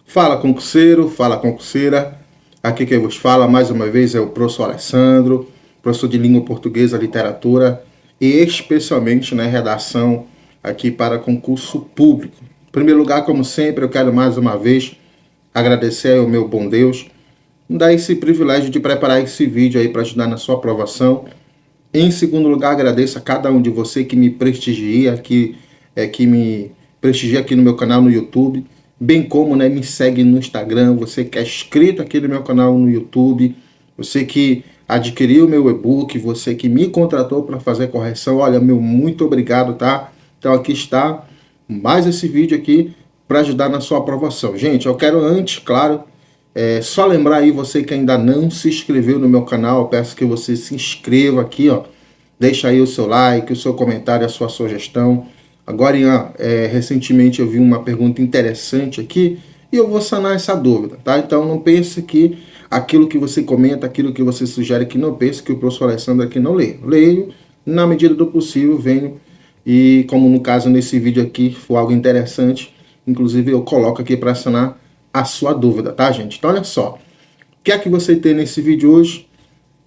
Fala concurseiro, fala concurseira, aqui quem vos fala mais uma vez é o professor Alessandro, professor de língua portuguesa, literatura e especialmente na redação aqui para concurso público. Em primeiro lugar, como sempre, eu quero mais uma vez agradecer ao meu bom Deus, me dar esse privilégio de preparar esse vídeo aí para ajudar na sua aprovação. Em segundo lugar, agradeço a cada um de vocês que me prestigia, que me prestigia aqui no meu canal no YouTube, bem como me segue no Instagram, você que é inscrito aqui no meu canal no YouTube, você que adquiriu o meu e-book, você que me contratou para fazer correção, olha, meu muito obrigado, tá? Então aqui está mais esse vídeo aqui para ajudar na sua aprovação. Gente, eu quero antes, claro, só lembrar aí, você que ainda não se inscreveu no meu canal, eu peço que você se inscreva aqui, ó. Deixa aí o seu like, o seu comentário, a sua sugestão. Agora, recentemente eu vi uma pergunta interessante aqui e eu vou sanar essa dúvida, tá? Então não pense que aquilo que você comenta, aquilo que você sugere aqui, não pense que o professor Alessandro aqui não lê. Leio, na medida do possível, venho e, como no caso nesse vídeo aqui, for algo interessante, inclusive eu coloco aqui para sanar a sua dúvida, tá, gente? Então, olha só. O que é que você tem nesse vídeo hoje?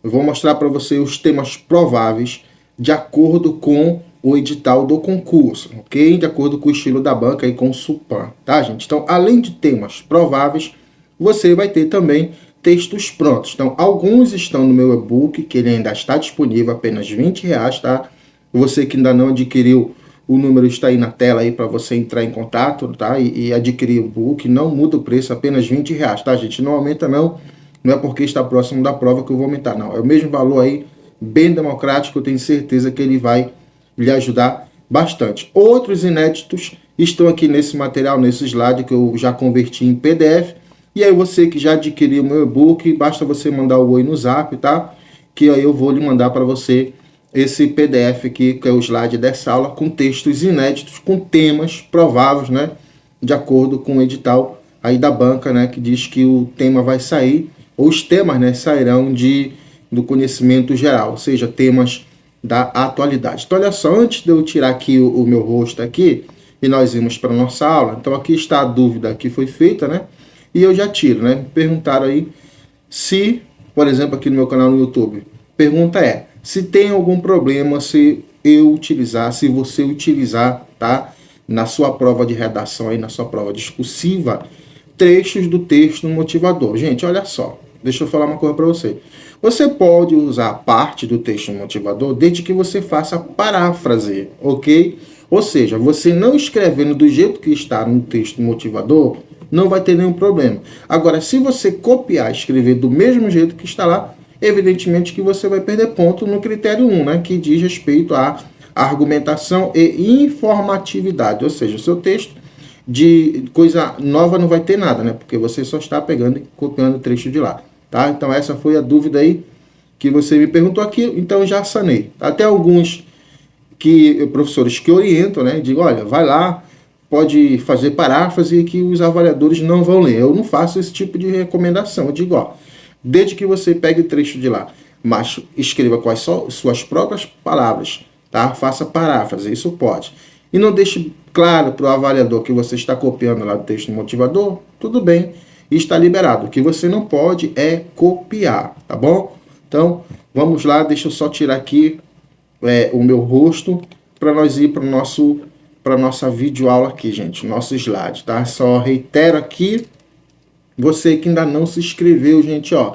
Eu vou mostrar para você os temas prováveis de acordo com o edital do concurso, ok? De acordo com o estilo da banca e com o Supan, tá, gente? Então, além de temas prováveis, você vai ter também textos prontos. Então, alguns estão no meu e-book, que ele ainda está disponível, apenas R$20, tá? Você que ainda não adquiriu, o número está aí na tela aí para você entrar em contato, tá? E adquirir o book, não muda o preço, apenas R$20, tá, gente? Não aumenta não é porque está próximo da prova que eu vou aumentar, não. É o mesmo valor aí, bem democrático, eu tenho certeza que ele vai lhe ajudar bastante. Outros inéditos estão aqui nesse material, nesse slide que eu já converti em PDF. E aí você que já adquiriu o meu e-book, basta você mandar o oi no zap, tá? Que aí eu vou lhe mandar para você esse PDF aqui, que é o slide dessa aula, com textos inéditos, com temas prováveis, né? De acordo com o edital aí da banca, né? Que diz que o tema vai sair, ou os temas, né? Sairão do conhecimento geral, ou seja, temas da atualidade. Então, olha só, antes de eu tirar aqui o meu rosto aqui, e nós irmos para a nossa aula, então aqui está a dúvida que foi feita, né? E eu já tiro, né? Perguntaram aí se, por exemplo, aqui no meu canal no YouTube, pergunta é, se tem algum problema se você utilizar, tá? Na sua prova de redação aí, na sua prova discursiva, trechos do texto motivador. Gente, olha só, deixa eu falar uma coisa para você. Você pode usar parte do texto motivador desde que você faça paráfrase, ok? Ou seja, você não escrevendo do jeito que está no texto motivador, não vai ter nenhum problema. Agora, se você copiar e escrever do mesmo jeito que está lá, evidentemente que você vai perder ponto no critério 1, né, que diz respeito à argumentação e informatividade. Ou seja, o seu texto de coisa nova não vai ter nada, né, porque você só está pegando e copiando o trecho de lá. Tá? Então essa foi a dúvida aí que você me perguntou aqui, então já sanei. Até alguns professores que orientam, né, digo, olha, vai lá, pode fazer paráfrase que os avaliadores não vão ler. Eu não faço esse tipo de recomendação. Eu digo, ó, desde que você pegue o trecho de lá, mas escreva com as suas próprias palavras, tá? Faça paráfrase, isso pode. E não deixe claro para o avaliador que você está copiando lá do texto motivador, tudo bem, está liberado. O que você não pode é copiar, tá bom? Então, vamos lá, deixa eu só tirar aqui o meu rosto para nós ir para nossa videoaula aqui, gente, nosso slide, tá? Só reitero aqui, você que ainda não se inscreveu, gente, ó,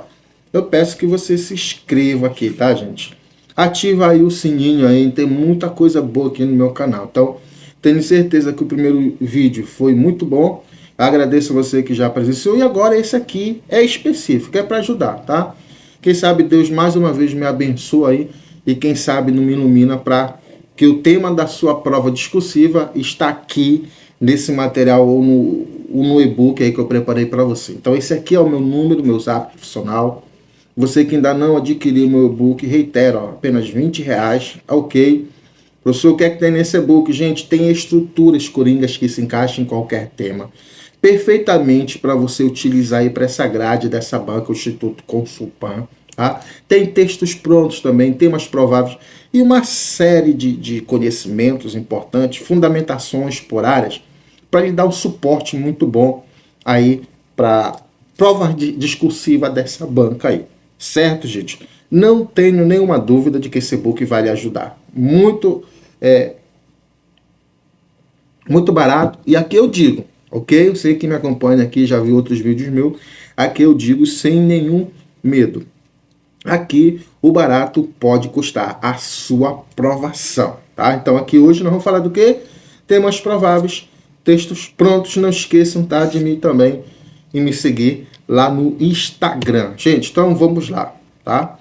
eu peço que você se inscreva aqui, tá, gente? Ativa aí o sininho aí, tem muita coisa boa aqui no meu canal. Então, tenho certeza que o primeiro vídeo foi muito bom. Agradeço a você que já presenciou. E agora esse aqui é específico, é para ajudar, tá? Quem sabe Deus mais uma vez me abençoa aí e quem sabe não me ilumina para que o tema da sua prova discursiva está aqui nesse material ou no e-book aí que eu preparei para você. Então esse aqui é o meu número, meu zap profissional. Você que ainda não adquiriu meu e-book, reitero, ó, apenas R$20, ok? Professor, o que é que tem nesse e-book? Gente, tem estruturas coringas que se encaixam em qualquer tema. Perfeitamente para você utilizar aí para essa grade dessa banca, o Instituto Consulpan. Tá? Tem textos prontos também, temas prováveis e uma série de conhecimentos importantes, fundamentações por áreas, para lhe dar um suporte muito bom aí para prova discursiva dessa banca aí. Certo, gente? Não tenho nenhuma dúvida de que esse e-book vai lhe ajudar. Muito barato. E aqui eu digo, ok? Eu sei que me acompanha aqui, já viu outros vídeos meus. Aqui eu digo sem nenhum medo. Aqui o barato pode custar a sua aprovação, tá? Então aqui hoje nós vamos falar do quê? Temas prováveis, textos prontos. Não esqueçam, tá, de mim também e me seguir lá no Instagram. Gente, então vamos lá, tá?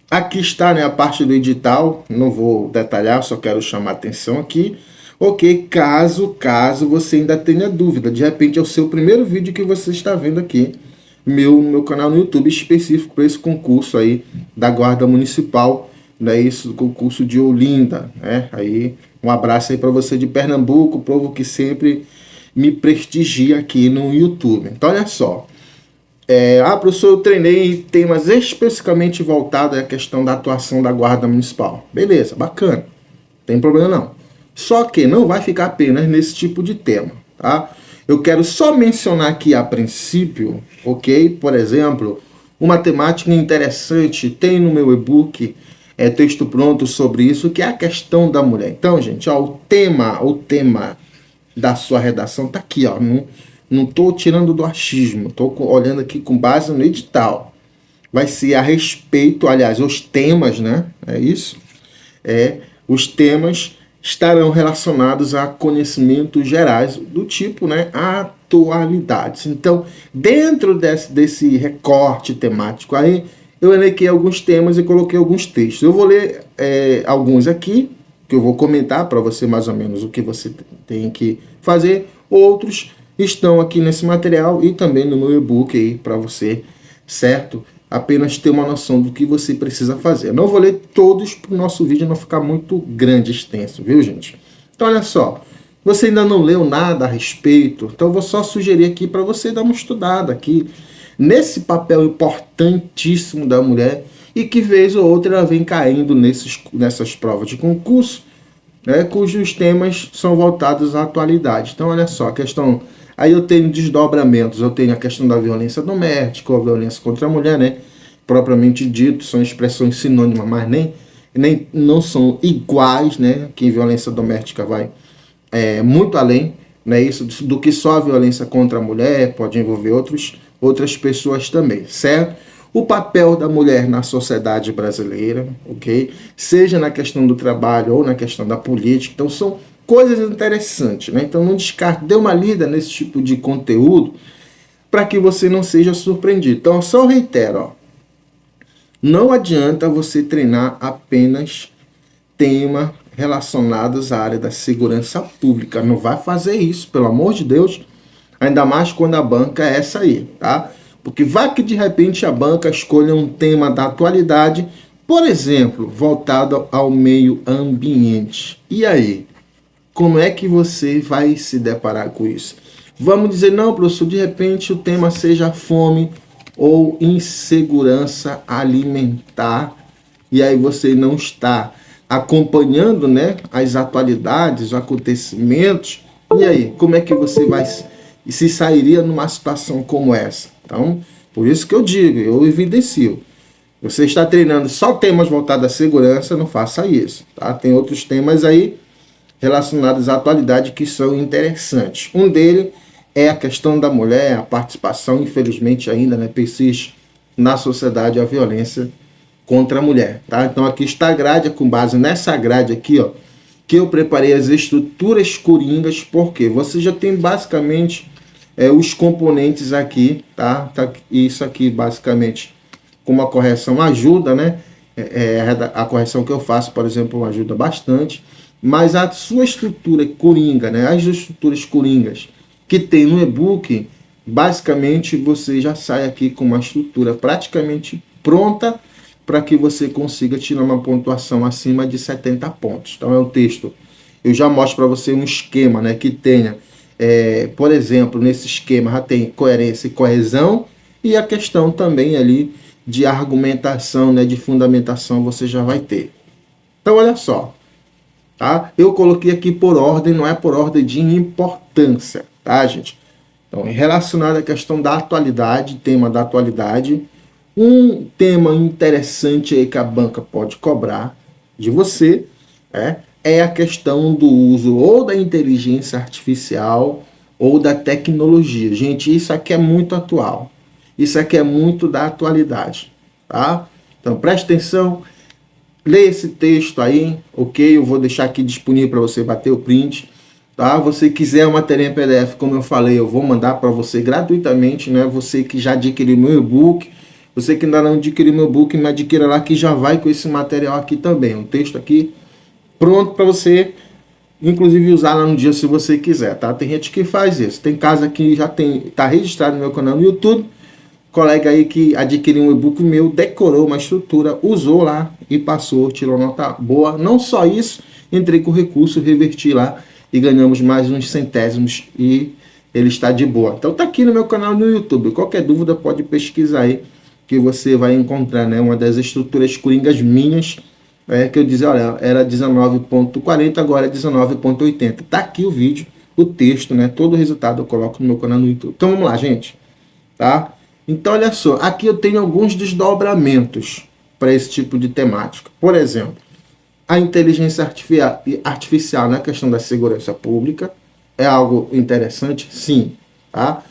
Aqui está, né, a parte do edital. Não vou detalhar, só quero chamar a atenção aqui. Ok, caso você ainda tenha dúvida, de repente é o seu primeiro vídeo que você está vendo aqui no meu canal no YouTube, específico para esse concurso aí da Guarda Municipal, né, isso, concurso de Olinda, né? Aí um abraço aí para você de Pernambuco, povo que sempre me prestigia aqui no YouTube. Então olha só, professor, eu treinei temas especificamente voltados à questão da atuação da Guarda Municipal. Beleza, bacana, não tem problema não. Só que não vai ficar apenas nesse tipo de tema, tá? Eu quero só mencionar aqui a princípio, ok? Por exemplo, uma temática interessante, tem no meu e-book, texto pronto sobre isso, que é a questão da mulher. Então, gente, ó, o tema da sua redação tá aqui, ó. Não tô tirando do achismo, tô olhando aqui com base no edital. Vai ser a respeito, aliás, os temas, né? É isso? Os temas estarão relacionados a conhecimentos gerais do tipo, né, atualidades. Então, dentro desse recorte temático aí, eu elenquei alguns temas e coloquei alguns textos. Eu vou ler alguns aqui, que eu vou comentar para você mais ou menos o que você tem que fazer. Outros estão aqui nesse material e também no meu e-book aí para você, certo? Apenas ter uma noção do que você precisa fazer. Não vou ler todos para o nosso vídeo não ficar muito grande, extenso, viu, gente? Então, olha só. Você ainda não leu nada a respeito, então eu vou só sugerir aqui para você dar uma estudada aqui nesse papel importantíssimo da mulher e que vez ou outra ela vem caindo nessas provas de concurso, né, cujos temas são voltados à atualidade. Então, olha só, a questão... Aí eu tenho desdobramentos, eu tenho a questão da violência doméstica, ou a violência contra a mulher, né? Propriamente dito, são expressões sinônimas, mas nem não são iguais, né? Que violência doméstica vai muito além, né? Isso do que só a violência contra a mulher, pode envolver outras pessoas também, certo? O papel da mulher na sociedade brasileira, ok? Seja na questão do trabalho ou na questão da política. Então são coisas interessantes, né? Então não descarte, dê uma lida nesse tipo de conteúdo para que você não seja surpreendido. Então eu só reitero, ó, não adianta você treinar apenas temas relacionados à área da segurança pública. Não vai fazer isso, pelo amor de Deus, ainda mais quando a banca é essa aí, tá? Porque vai que de repente a banca escolha um tema da atualidade, por exemplo, voltado ao meio ambiente. E aí? Como é que você vai se deparar com isso? Vamos dizer, não, professor, de repente o tema seja fome ou insegurança alimentar, e aí você não está acompanhando, né, as atualidades, os acontecimentos, e aí, como é que você vai se sairia numa situação como essa? Então, por isso que eu digo, eu evidencio. Você está treinando só temas voltados à segurança, não faça isso, tá? Tem outros temas aí relacionados à atualidade que são interessantes. Um deles é a questão da mulher, a participação, infelizmente ainda, né, persiste na sociedade a violência contra a mulher, tá? Então aqui está a grade, com base nessa grade aqui, ó, que eu preparei as estruturas coringas, porque você já tem basicamente os componentes aqui, tá? Isso aqui basicamente com uma correção ajuda, né? A correção que eu faço, por exemplo, ajuda bastante. Mas a sua estrutura coringa, né, as estruturas coringas que tem no e-book, basicamente você já sai aqui com uma estrutura praticamente pronta para que você consiga tirar uma pontuação acima de 70 pontos. Então é um texto, eu já mostro para você um esquema, né, que tenha, por exemplo, nesse esquema já tem coerência e coesão, e a questão também ali de argumentação, né, de fundamentação você já vai ter. Então olha só. Tá? Eu coloquei aqui por ordem, não é por ordem de importância, tá, gente? Então, relacionado à questão da atualidade, tema da atualidade, um tema interessante aí que a banca pode cobrar de você é a questão do uso ou da inteligência artificial ou da tecnologia. Gente, isso aqui é muito atual. Isso aqui é muito da atualidade, tá? Então, preste atenção, lê esse texto aí, ok? Eu vou deixar aqui disponível para você bater o print, tá? Você quiser uma matéria em PDF, como eu falei, eu vou mandar para você gratuitamente, né? Você que já adquiriu meu e-book, você que ainda não adquiriu meu e-book, me adquira lá que já vai com esse material aqui também, um texto aqui pronto para você, inclusive usar lá no dia se você quiser, tá? Tem gente que faz isso. Tem casa que já tá registrado no meu canal no YouTube, colega aí que adquiriu um e-book meu, decorou uma estrutura, usou lá e passou, tirou nota boa. Não só isso, entrei com o recurso, reverti lá e ganhamos mais uns centésimos e ele está de boa. Então tá aqui no meu canal no YouTube. Qualquer dúvida pode pesquisar aí que você vai encontrar, né, uma das estruturas coringas minhas, que eu dizia, olha, era 19.40, agora é 19.80. Tá aqui o vídeo, o texto, né, todo o resultado eu coloco no meu canal no YouTube. Então vamos lá, gente, tá? Então, olha só, aqui eu tenho alguns desdobramentos para esse tipo de temática. Por exemplo, a inteligência artificial na questão da segurança pública é algo interessante? Sim. Tá?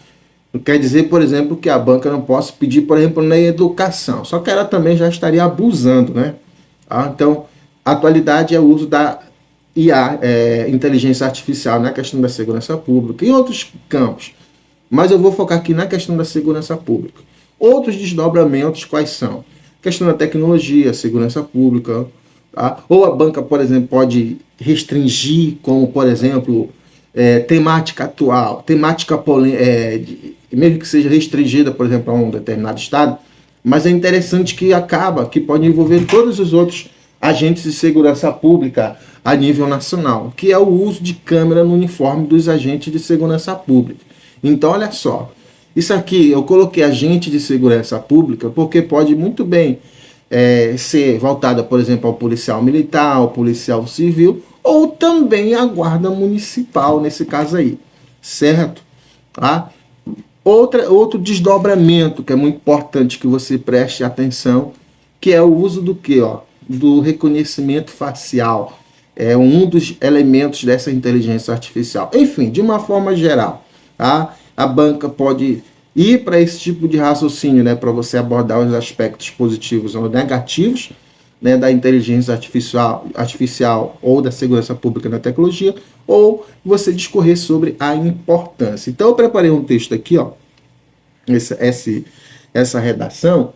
Não quer dizer, por exemplo, que a banca não possa pedir, por exemplo, na educação. Só que ela também já estaria abusando, né? Tá? Então, a atualidade é o uso da IA, inteligência artificial na questão da segurança pública e em outros campos. Mas eu vou focar aqui na questão da segurança pública. Outros desdobramentos quais são? Questão da tecnologia, segurança pública. Tá? Ou a banca, por exemplo, pode restringir, como, por exemplo, temática atual, temática mesmo que seja restringida, por exemplo, a um determinado estado, mas é interessante que pode envolver todos os outros agentes de segurança pública a nível nacional, que é o uso de câmera no uniforme dos agentes de segurança pública. Então, olha só, isso aqui eu coloquei agente de segurança pública porque pode muito bem ser voltada, por exemplo, ao policial militar, ao policial civil, ou também à guarda municipal, nesse caso aí, certo? Tá? Outro desdobramento que é muito importante que você preste atenção, que é o uso do quê? Do reconhecimento facial. É um dos elementos dessa inteligência artificial. Enfim, de uma forma geral, tá? A banca pode ir para esse tipo de raciocínio, né, para você abordar os aspectos positivos ou negativos, né, da inteligência artificial ou da segurança pública na tecnologia, ou você discorrer sobre a importância. Então eu preparei um texto aqui, essa redação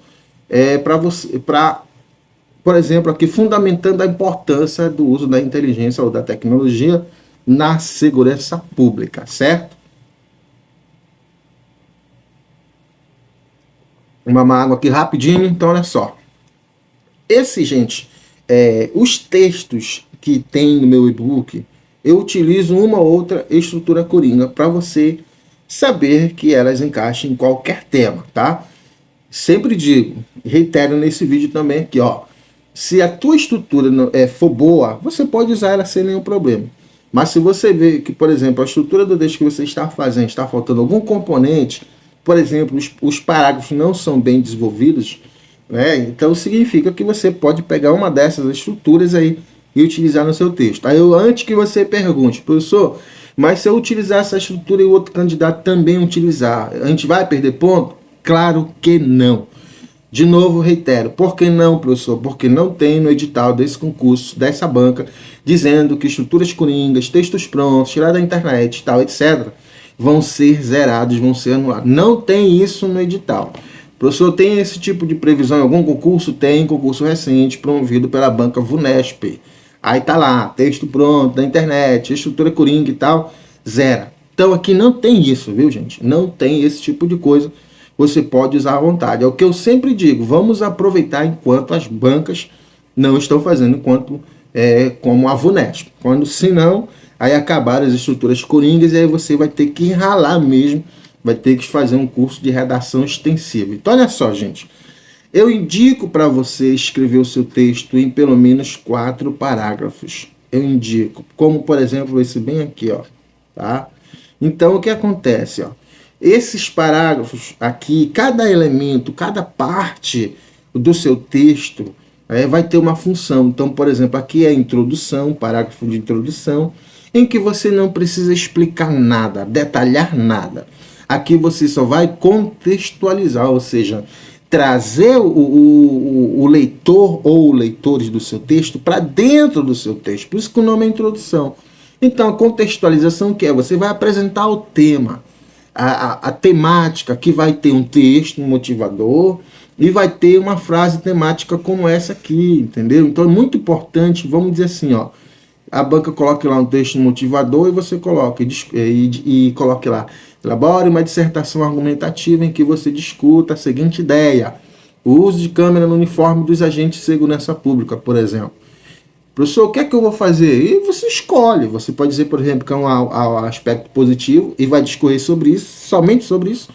por exemplo, aqui fundamentando a importância do uso da inteligência ou da tecnologia na segurança pública, certo? Uma água aqui rapidinho, então olha só. Os textos que tem no meu e-book, eu utilizo uma ou outra estrutura coringa para você saber que elas encaixam em qualquer tema, tá? Sempre digo, reitero nesse vídeo também aqui, se a tua estrutura for boa, você pode usar ela sem nenhum problema. Mas se você vê que, por exemplo, a estrutura do texto que você está fazendo está faltando algum componente, por exemplo, os parágrafos não são bem desenvolvidos, né? Então significa que você pode pegar uma dessas estruturas aí e utilizar no seu texto. Aí antes que você pergunte, professor, mas se eu utilizar essa estrutura e o outro candidato também utilizar, a gente vai perder ponto? Claro que não. De novo, reitero, por que não, professor? Porque não tem no edital desse concurso, dessa banca, dizendo que estruturas coringas, textos prontos, tirados da internet, tal, etc., vão ser zerados, vão ser anulados. Não tem isso no edital. Professor, tem esse tipo de previsão em algum concurso? Tem, concurso recente, promovido pela banca VUNESP. Aí tá lá, texto pronto, da internet, estrutura coringa e tal, zera. Então aqui não tem isso, viu, gente? Não tem esse tipo de coisa. Você pode usar à vontade. É o que eu sempre digo, vamos aproveitar enquanto as bancas não estão fazendo, como a VUNESP. Quando, senão, aí acabaram as estruturas coringas e aí você vai ter que ralar mesmo, vai ter que fazer um curso de redação extensiva. Então, olha só, gente, eu indico para você escrever o seu texto em pelo menos 4 parágrafos. Eu indico, como, por exemplo, esse bem aqui, tá? Então, o que acontece, Esses parágrafos aqui, cada elemento, cada parte do seu texto vai ter uma função. Então, por exemplo, aqui é a introdução, parágrafo de introdução, em que você não precisa explicar nada, detalhar nada. Aqui você só vai contextualizar, ou seja, trazer o leitor ou leitores do seu texto para dentro do seu texto. Por isso que o nome é introdução. Então, a contextualização que é? Você vai apresentar o tema, a temática, que vai ter um texto, um motivador, e vai ter uma frase temática como essa aqui, entendeu? Então, é muito importante, vamos dizer assim, ó, a banca coloque lá um texto motivador e você coloque e coloque lá: elabore uma dissertação argumentativa em que você discuta a seguinte ideia: o uso de câmera no uniforme dos agentes de segurança pública, por exemplo. Professor, o que é que eu vou fazer? E você escolhe. Você pode dizer, por exemplo, que é um aspecto positivo e vai discorrer sobre isso, somente sobre isso.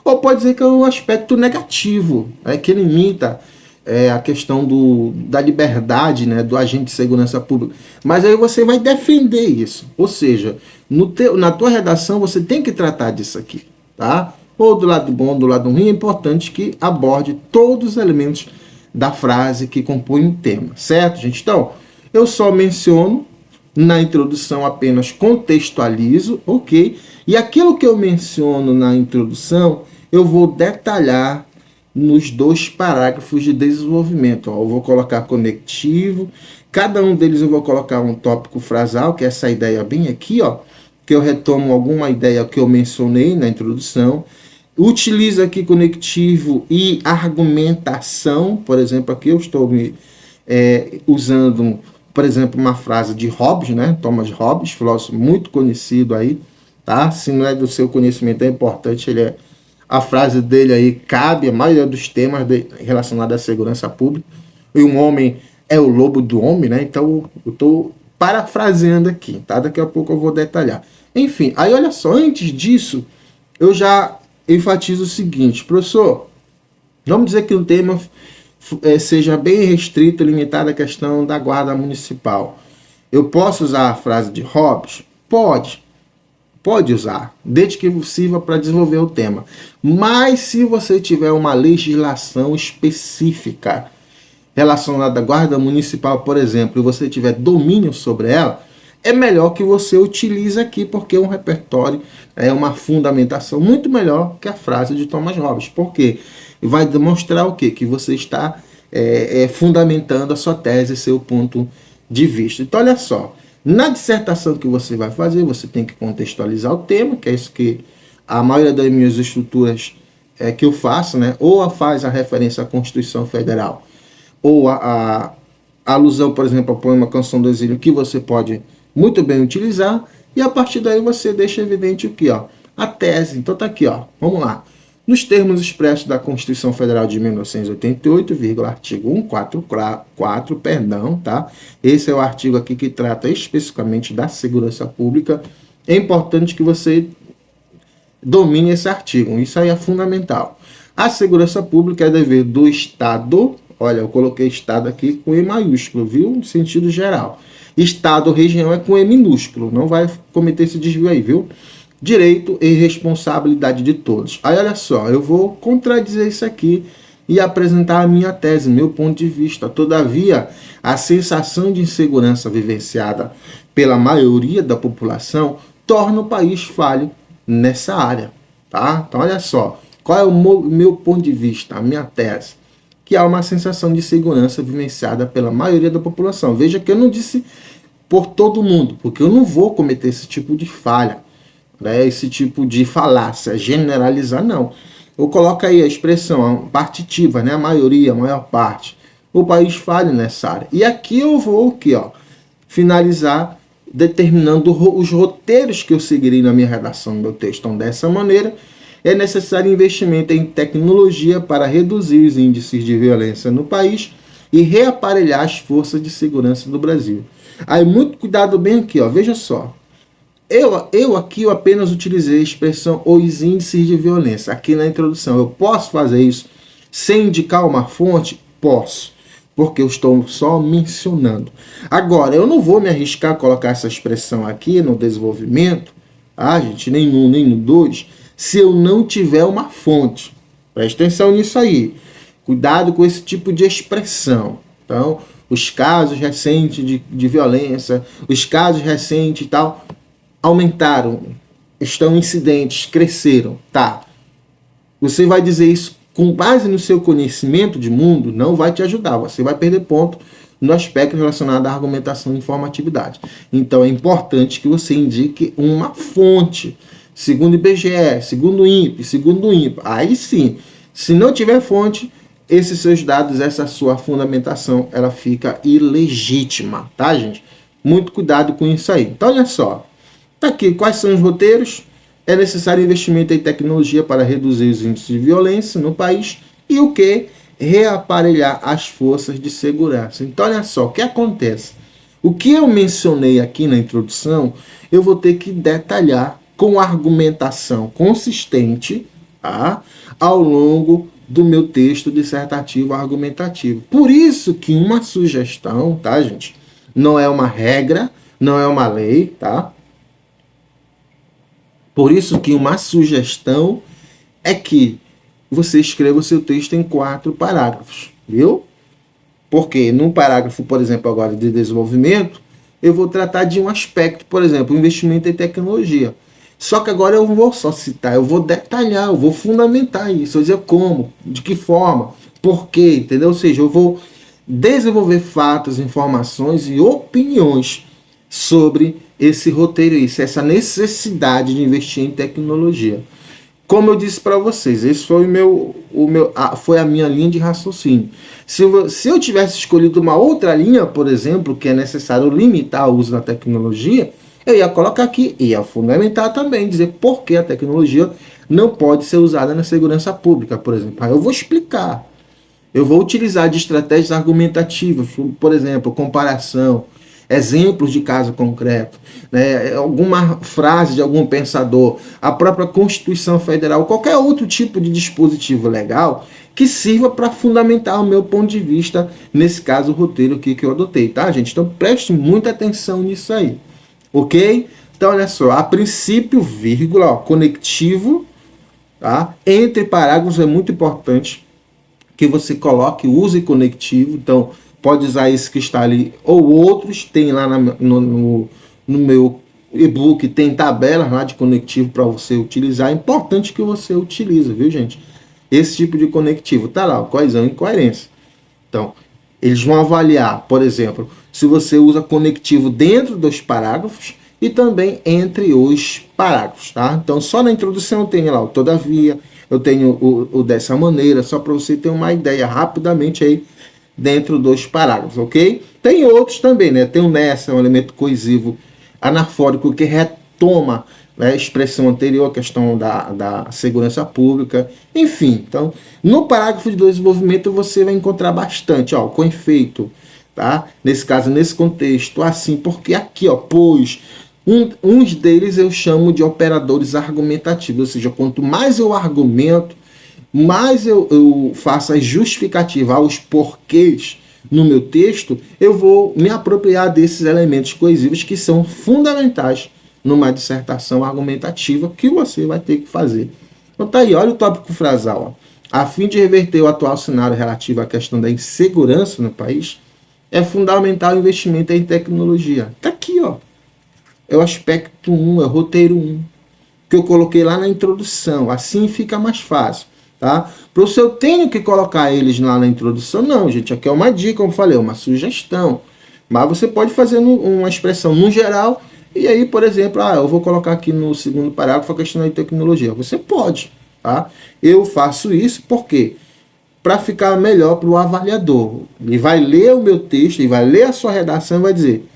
Ou pode dizer que é um aspecto negativo, que limita a questão da liberdade, né, do agente de segurança pública. Mas aí você vai defender isso. Ou seja, na tua redação você tem que tratar disso aqui, tá? Ou do lado bom, ou do lado ruim, é importante que aborde todos os elementos da frase que compõem o tema, certo, gente? Então, eu só menciono na introdução, apenas contextualizo, ok? E aquilo que eu menciono na introdução, eu vou detalhar nos 2 parágrafos de desenvolvimento. Ó, eu vou colocar conectivo, cada um deles eu vou colocar um tópico frasal, que é essa ideia bem aqui, ó, que eu retomo alguma ideia que eu mencionei na introdução. Utilizo aqui conectivo e argumentação. Por exemplo, aqui eu estou usando, por exemplo, uma frase de Hobbes, né? Thomas Hobbes, filósofo muito conhecido aí, tá? Se não é do seu conhecimento, é importante, a frase dele aí cabe a maioria dos temas relacionados à segurança pública. E um homem é o lobo do homem, né? Então eu estou parafraseando aqui, tá? Daqui a pouco eu vou detalhar. Enfim, aí olha só, antes disso, eu já enfatizo o seguinte: professor, vamos dizer que o tema seja bem restrito, limitado à questão da guarda municipal. Eu posso usar a frase de Hobbes? Pode usar, desde que sirva para desenvolver o tema. Mas se você tiver uma legislação específica relacionada à guarda municipal, por exemplo, e você tiver domínio sobre ela, é melhor que você utilize aqui, porque um repertório é uma fundamentação muito melhor que a frase de Thomas Hobbes. Por quê? Vai demonstrar o quê? Que você está fundamentando a sua tese, seu ponto de vista. Então, olha só. Na dissertação que você vai fazer, você tem que contextualizar o tema, que é isso que a maioria das minhas estruturas que eu faço, né? Ou faz a referência à Constituição Federal, ou a alusão, por exemplo, ao poema Canção do Exílio, que você pode muito bem utilizar, e a partir daí você deixa evidente o que? A tese. Então tá aqui, ó. Vamos lá. Nos termos expressos da Constituição Federal de 1988, artigo 144, perdão, tá? Esse é o artigo aqui que trata especificamente da segurança pública. É importante que você domine esse artigo, isso aí é fundamental. A segurança pública é dever do Estado, olha, eu coloquei Estado aqui com E maiúsculo, viu? No sentido geral. Estado, região é com E minúsculo, não vai cometer esse desvio aí, viu? Direito e responsabilidade de todos. Aí olha só, eu vou contradizer isso aqui e apresentar a minha tese, meu ponto de vista. Todavia, a sensação de insegurança vivenciada pela maioria da população torna o país falho nessa área, tá? Então olha só, qual é o meu ponto de vista, a minha tese? Que há uma sensação de segurança vivenciada pela maioria da população. Veja que eu não disse por todo mundo, porque eu não vou cometer esse tipo de falha, né, esse tipo de falácia, generalizar, não. Eu coloco aí a expressão partitiva, né, a maioria, a maior parte. O país falha nessa área. E aqui eu vou aqui, ó, finalizar determinando os roteiros que eu seguirei na minha redação do meu texto. Então, dessa maneira, é necessário investimento em tecnologia para reduzir os índices de violência no país e reaparelhar as forças de segurança do Brasil. Aí, muito cuidado bem aqui, ó, veja só. Eu aqui eu apenas utilizei a expressão os índices de violência, aqui na introdução. Eu posso fazer isso sem indicar uma fonte? Posso, porque eu estou só mencionando. Agora, eu não vou me arriscar a colocar essa expressão aqui no desenvolvimento, gente, nem no 2, se eu não tiver uma fonte. Preste atenção nisso aí. Cuidado com esse tipo de expressão. Então, os casos recentes de violência, os casos recentes e tal, aumentaram, estão incidentes, cresceram, tá? Você vai dizer isso com base no seu conhecimento de mundo, não vai te ajudar, você vai perder ponto no aspecto relacionado à argumentação e informatividade. Então é importante que você indique uma fonte, segundo o IBGE, segundo o INPE, segundo o INPA. Aí sim, se não tiver fonte, esses seus dados, essa sua fundamentação, ela fica ilegítima, tá, gente? Muito cuidado com isso aí. Então, olha só. Tá aqui, quais são os roteiros? É necessário investimento em tecnologia para reduzir os índices de violência no país. E o que? Reaparelhar as forças de segurança. Então, olha só, o que acontece? O que eu mencionei aqui na introdução, eu vou ter que detalhar com argumentação consistente, tá? Ao longo do meu texto dissertativo argumentativo. Por isso que uma sugestão, tá, gente? Não é uma regra, não é uma lei, tá? Por isso que uma sugestão é que você escreva o seu texto em 4 parágrafos, viu? Porque num parágrafo, por exemplo, agora de desenvolvimento, eu vou tratar de um aspecto, por exemplo, investimento em tecnologia. Só que agora eu não vou só citar, eu vou detalhar, eu vou fundamentar isso, eu vou dizer como, de que forma, por quê, entendeu? Ou seja, eu vou desenvolver fatos, informações e opiniões sobre esse roteiro, essa necessidade de investir em tecnologia. Como eu disse para vocês, esse foi foi a minha linha de raciocínio. Se eu tivesse escolhido uma outra linha, por exemplo, que é necessário limitar o uso da tecnologia, eu ia colocar aqui, ia fundamentar também, dizer por que a tecnologia não pode ser usada na segurança pública, por exemplo. Aí eu vou explicar. Eu vou utilizar de estratégias argumentativas, por exemplo, comparação, exemplos de caso concreto, né, alguma frase de algum pensador, a própria Constituição Federal, qualquer outro tipo de dispositivo legal que sirva para fundamentar o meu ponto de vista, nesse caso o roteiro aqui que eu adotei, tá, gente? Então preste muita atenção nisso aí, ok? Então olha só, a princípio, vírgula, ó, conectivo, tá? Entre parágrafos é muito importante que você coloque, use conectivo, então pode usar esse que está ali, ou outros, tem lá no meu e-book, tem tabelas lá de conectivo para você utilizar, é importante que você utilize, viu, gente? Esse tipo de conectivo, tá lá, coesão e coerência. Então, eles vão avaliar, por exemplo, se você usa conectivo dentro dos parágrafos e também entre os parágrafos, tá? Então, só na introdução eu tenho lá o todavia, eu tenho o dessa maneira, só para você ter uma ideia rapidamente aí, dentro dos parágrafos, ok? Tem outros também, né? Tem o nessa, um elemento coesivo anafórico que retoma, né, a expressão anterior, a questão da segurança pública, enfim. Então, no parágrafo de desenvolvimento você vai encontrar bastante, ó, com efeito, tá? Nesse caso, nesse contexto, assim, porque aqui, ó, pois, uns deles eu chamo de operadores argumentativos, ou seja, quanto mais eu argumento, mais eu faço a justificativa aos porquês no meu texto, eu vou me apropriar desses elementos coesivos que são fundamentais numa dissertação argumentativa que você vai ter que fazer. Então tá aí, olha o tópico frasal. Ó. A fim de reverter o atual cenário relativo à questão da insegurança no país, é fundamental o investimento em tecnologia. Tá aqui, ó. É o aspecto 1, é o roteiro 1, que eu coloquei lá na introdução. Assim fica mais fácil. Tá? Para o eu tenho que colocar eles lá na introdução? Não, gente, aqui é uma dica, como eu falei, uma sugestão. Mas você pode fazer uma expressão no geral, e aí, por exemplo, eu vou colocar aqui no segundo parágrafo a questão da tecnologia. Você pode, tá? Eu faço isso porque para ficar melhor para o avaliador. Ele vai ler o meu texto, ele vai ler a sua redação e vai dizer,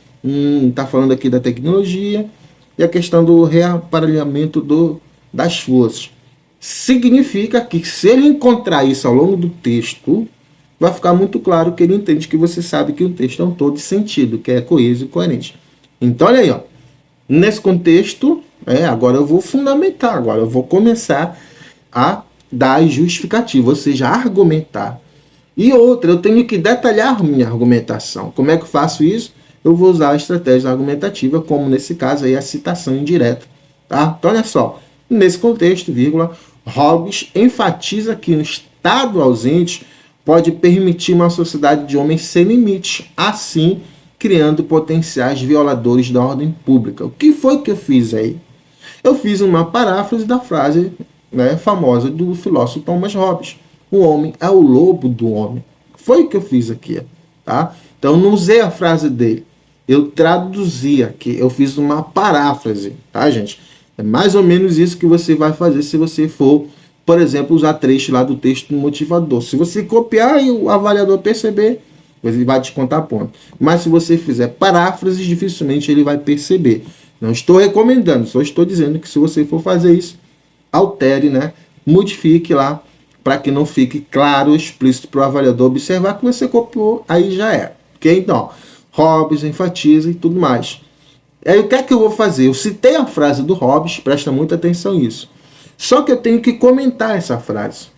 tá falando aqui da tecnologia e a questão do reaparelhamento das forças. Significa que se ele encontrar isso ao longo do texto, vai ficar muito claro que ele entende que você sabe que o texto é um todo de sentido, que é coeso e coerente. Então, olha aí, ó. Nesse contexto, agora eu vou fundamentar, agora eu vou começar a dar justificativa, ou seja, argumentar. E outra, eu tenho que detalhar minha argumentação. Como é que eu faço isso? Eu vou usar a estratégia argumentativa, como nesse caso aí a citação indireta. Tá? Então, olha só. Nesse contexto, vírgula, Hobbes enfatiza que um Estado ausente pode permitir uma sociedade de homens sem limites, assim criando potenciais violadores da ordem pública. O que foi que eu fiz aí? Eu fiz uma paráfrase da frase, né, famosa do filósofo Thomas Hobbes. O homem é o lobo do homem. Foi o que eu fiz aqui. Tá? Então, eu não usei a frase dele. Eu traduzi aqui. Eu fiz uma paráfrase. Tá, gente? É mais ou menos isso que você vai fazer se você for, por exemplo, usar trecho lá do texto motivador. Se você copiar e o avaliador perceber, ele vai descontar ponto. Mas se você fizer paráfrases, dificilmente ele vai perceber. Não estou recomendando, só estou dizendo que se você for fazer isso, altere, né? Modifique lá, para que não fique claro, explícito para o avaliador observar que você copiou, aí já é. Ok? Então, Hobbes enfatiza e tudo mais. Aí o que é que eu vou fazer? Eu citei a frase do Hobbes, presta muita atenção nisso. Só que eu tenho que comentar essa frase.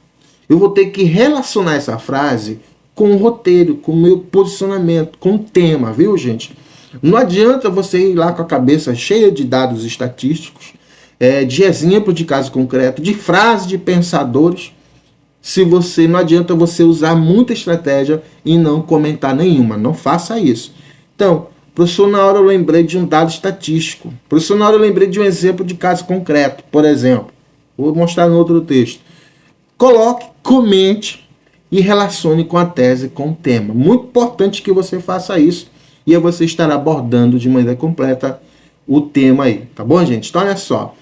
Eu vou ter que relacionar essa frase com o roteiro, com o meu posicionamento, com o tema, viu, gente? Não adianta você ir lá com a cabeça cheia de dados estatísticos, de exemplo de caso concreto, de frase de pensadores, se você não adianta você usar muita estratégia e não comentar nenhuma. Não faça isso. Então, professor, na hora eu lembrei de um dado estatístico. Professor, na hora eu lembrei de um exemplo de caso concreto, por exemplo. Vou mostrar no outro texto. Coloque, comente e relacione com a tese, com o tema. Muito importante que você faça isso. E aí você estará abordando de maneira completa o tema aí, tá bom, gente? Então, olha só.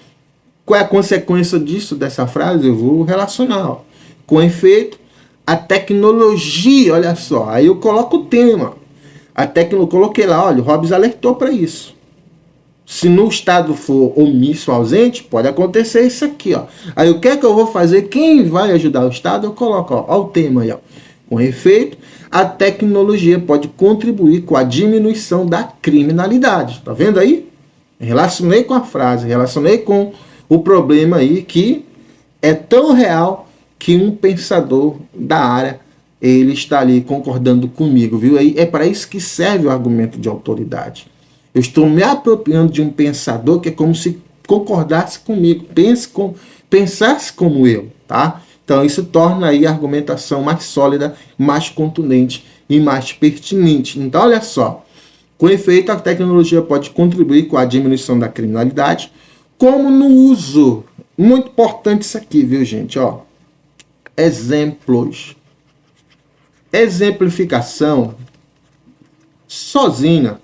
Qual é a consequência disso, dessa frase? Eu vou relacionar. Ó. Com efeito, a tecnologia, olha só. Aí eu coloco o tema. Coloquei lá, olha, o Hobbes alertou para isso. Se no Estado for omisso, ausente, pode acontecer isso aqui, ó. Aí o que é que eu vou fazer? Quem vai ajudar o Estado? Eu coloco, ó o tema aí, ó. Com efeito, a tecnologia pode contribuir com a diminuição da criminalidade. Tá vendo aí? Relacionei com a frase, relacionei com o problema aí que é tão real que um pensador da área, ele está ali concordando comigo, viu? Aí é para isso que serve o argumento de autoridade. Eu estou me apropriando de um pensador que é como se concordasse comigo, pensasse como eu, tá? Então, isso torna aí a argumentação mais sólida, mais contundente e mais pertinente. Então, olha só. Com efeito, a tecnologia pode contribuir com a diminuição da criminalidade, como no uso. Muito importante isso aqui, viu, gente? Ó, exemplos. Exemplificação sozinha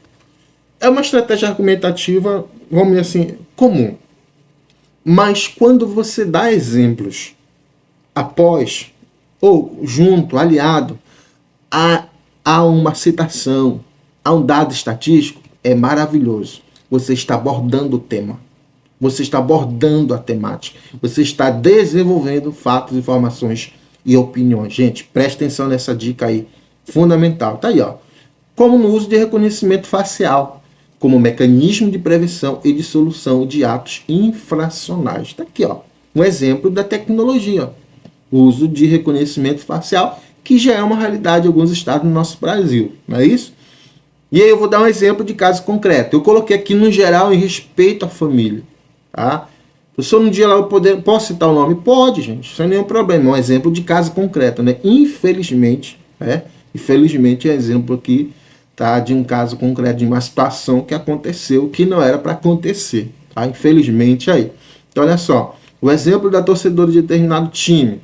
é uma estratégia argumentativa, vamos dizer assim, comum. Mas quando você dá exemplos após ou junto, aliado a uma citação, a um dado estatístico, é maravilhoso. Você está abordando o tema. Você está abordando a temática. Você está desenvolvendo fatos, informações e opiniões. Gente, preste atenção nessa dica aí. Fundamental. Tá aí, ó. Como no uso de reconhecimento facial, como mecanismo de prevenção e de solução de atos infracionais. Tá aqui, ó. Um exemplo da tecnologia. O uso de reconhecimento facial, que já é uma realidade em alguns estados do nosso Brasil. Não é isso? E aí eu vou dar um exemplo de caso concreto. Eu coloquei aqui no geral em respeito à família. Tá? Se um dia lá eu posso citar o nome? Pode, gente, sem nenhum problema. É um exemplo de caso concreto, né? Infelizmente, infelizmente é exemplo aqui, tá? De um caso concreto, de uma situação que aconteceu que não era para acontecer. Tá? Infelizmente aí. Então, olha só. O exemplo da torcedora de determinado time,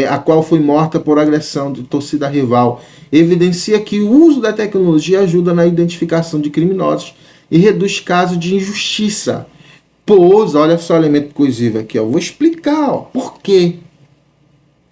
a qual foi morta por agressão de torcida rival, evidencia que o uso da tecnologia ajuda na identificação de criminosos e reduz casos de injustiça. Pois, olha só o elemento coesivo aqui, ó. Vou explicar, ó, por quê.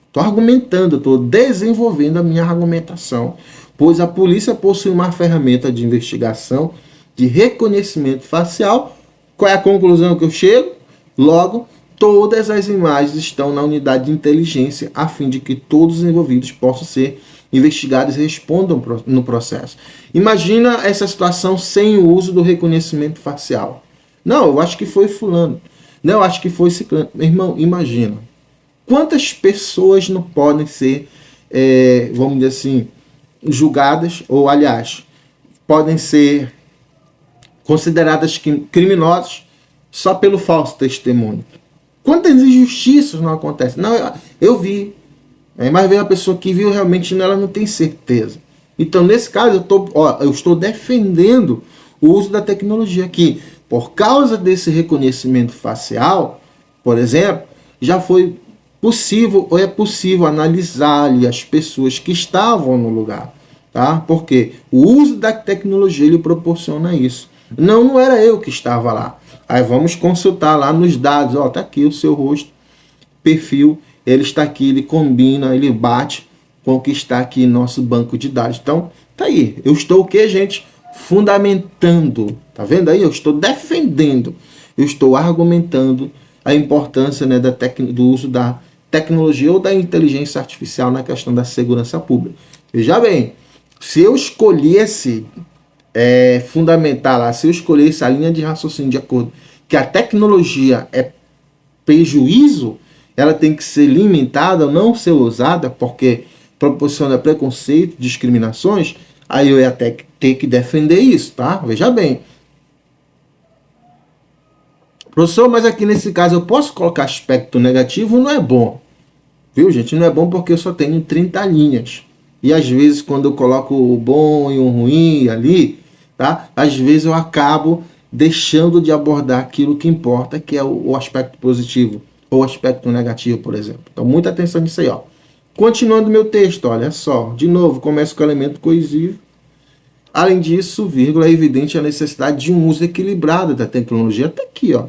Estou argumentando, estou desenvolvendo a minha argumentação, pois a polícia possui uma ferramenta de investigação de reconhecimento facial. Qual é a conclusão que eu chego? Logo, todas as imagens estão na unidade de inteligência a fim de que todos os envolvidos possam ser investigados e respondam no processo. Imagina essa situação sem o uso do reconhecimento facial. Não, eu acho que foi fulano. Não, eu acho que foi ciclano. Meu irmão, imagina. Quantas pessoas não podem ser, vamos dizer assim, julgadas, ou aliás, podem ser consideradas criminosas só pelo falso testemunho. Quantas injustiças não acontecem? Não, eu vi. Mas veio a pessoa que viu, realmente ela não tem certeza. Então, nesse caso, eu estou defendendo o uso da tecnologia aqui. Por causa desse reconhecimento facial, por exemplo, já foi possível ou é possível analisar ali as pessoas que estavam no lugar. Tá? Porque o uso da tecnologia ele proporciona isso. Não era eu que estava lá. Aí vamos consultar lá nos dados. Ó, tá aqui o seu rosto, perfil, ele está aqui, ele combina, ele bate com o que está aqui em nosso banco de dados. Então, tá aí. Eu estou o que, gente? Fundamentando. Tá vendo aí? Eu estou defendendo. Eu estou argumentando a importância, né, do uso da tecnologia ou da inteligência artificial na questão da segurança pública. Veja bem, se eu escolhesse fundamentar lá, se eu escolhesse a linha de raciocínio de acordo que a tecnologia é prejuízo, ela tem que ser limitada, não ser usada, porque proporciona preconceito, discriminações, aí eu ia até ter que defender isso, tá? Veja bem. Professor, mas aqui nesse caso eu posso colocar aspecto negativo? Não é bom. Viu, gente? Não é bom porque eu só tenho 30 linhas. E às vezes quando eu coloco o bom e o ruim ali, tá? Às vezes eu acabo deixando de abordar aquilo que importa, que é o aspecto positivo ou aspecto negativo, por exemplo. Então, muita atenção nisso aí, ó. Continuando meu texto, olha só. De novo, começo com o elemento coesivo. Além disso, vírgula, é evidente a necessidade de um uso equilibrado da tecnologia. Até aqui, ó.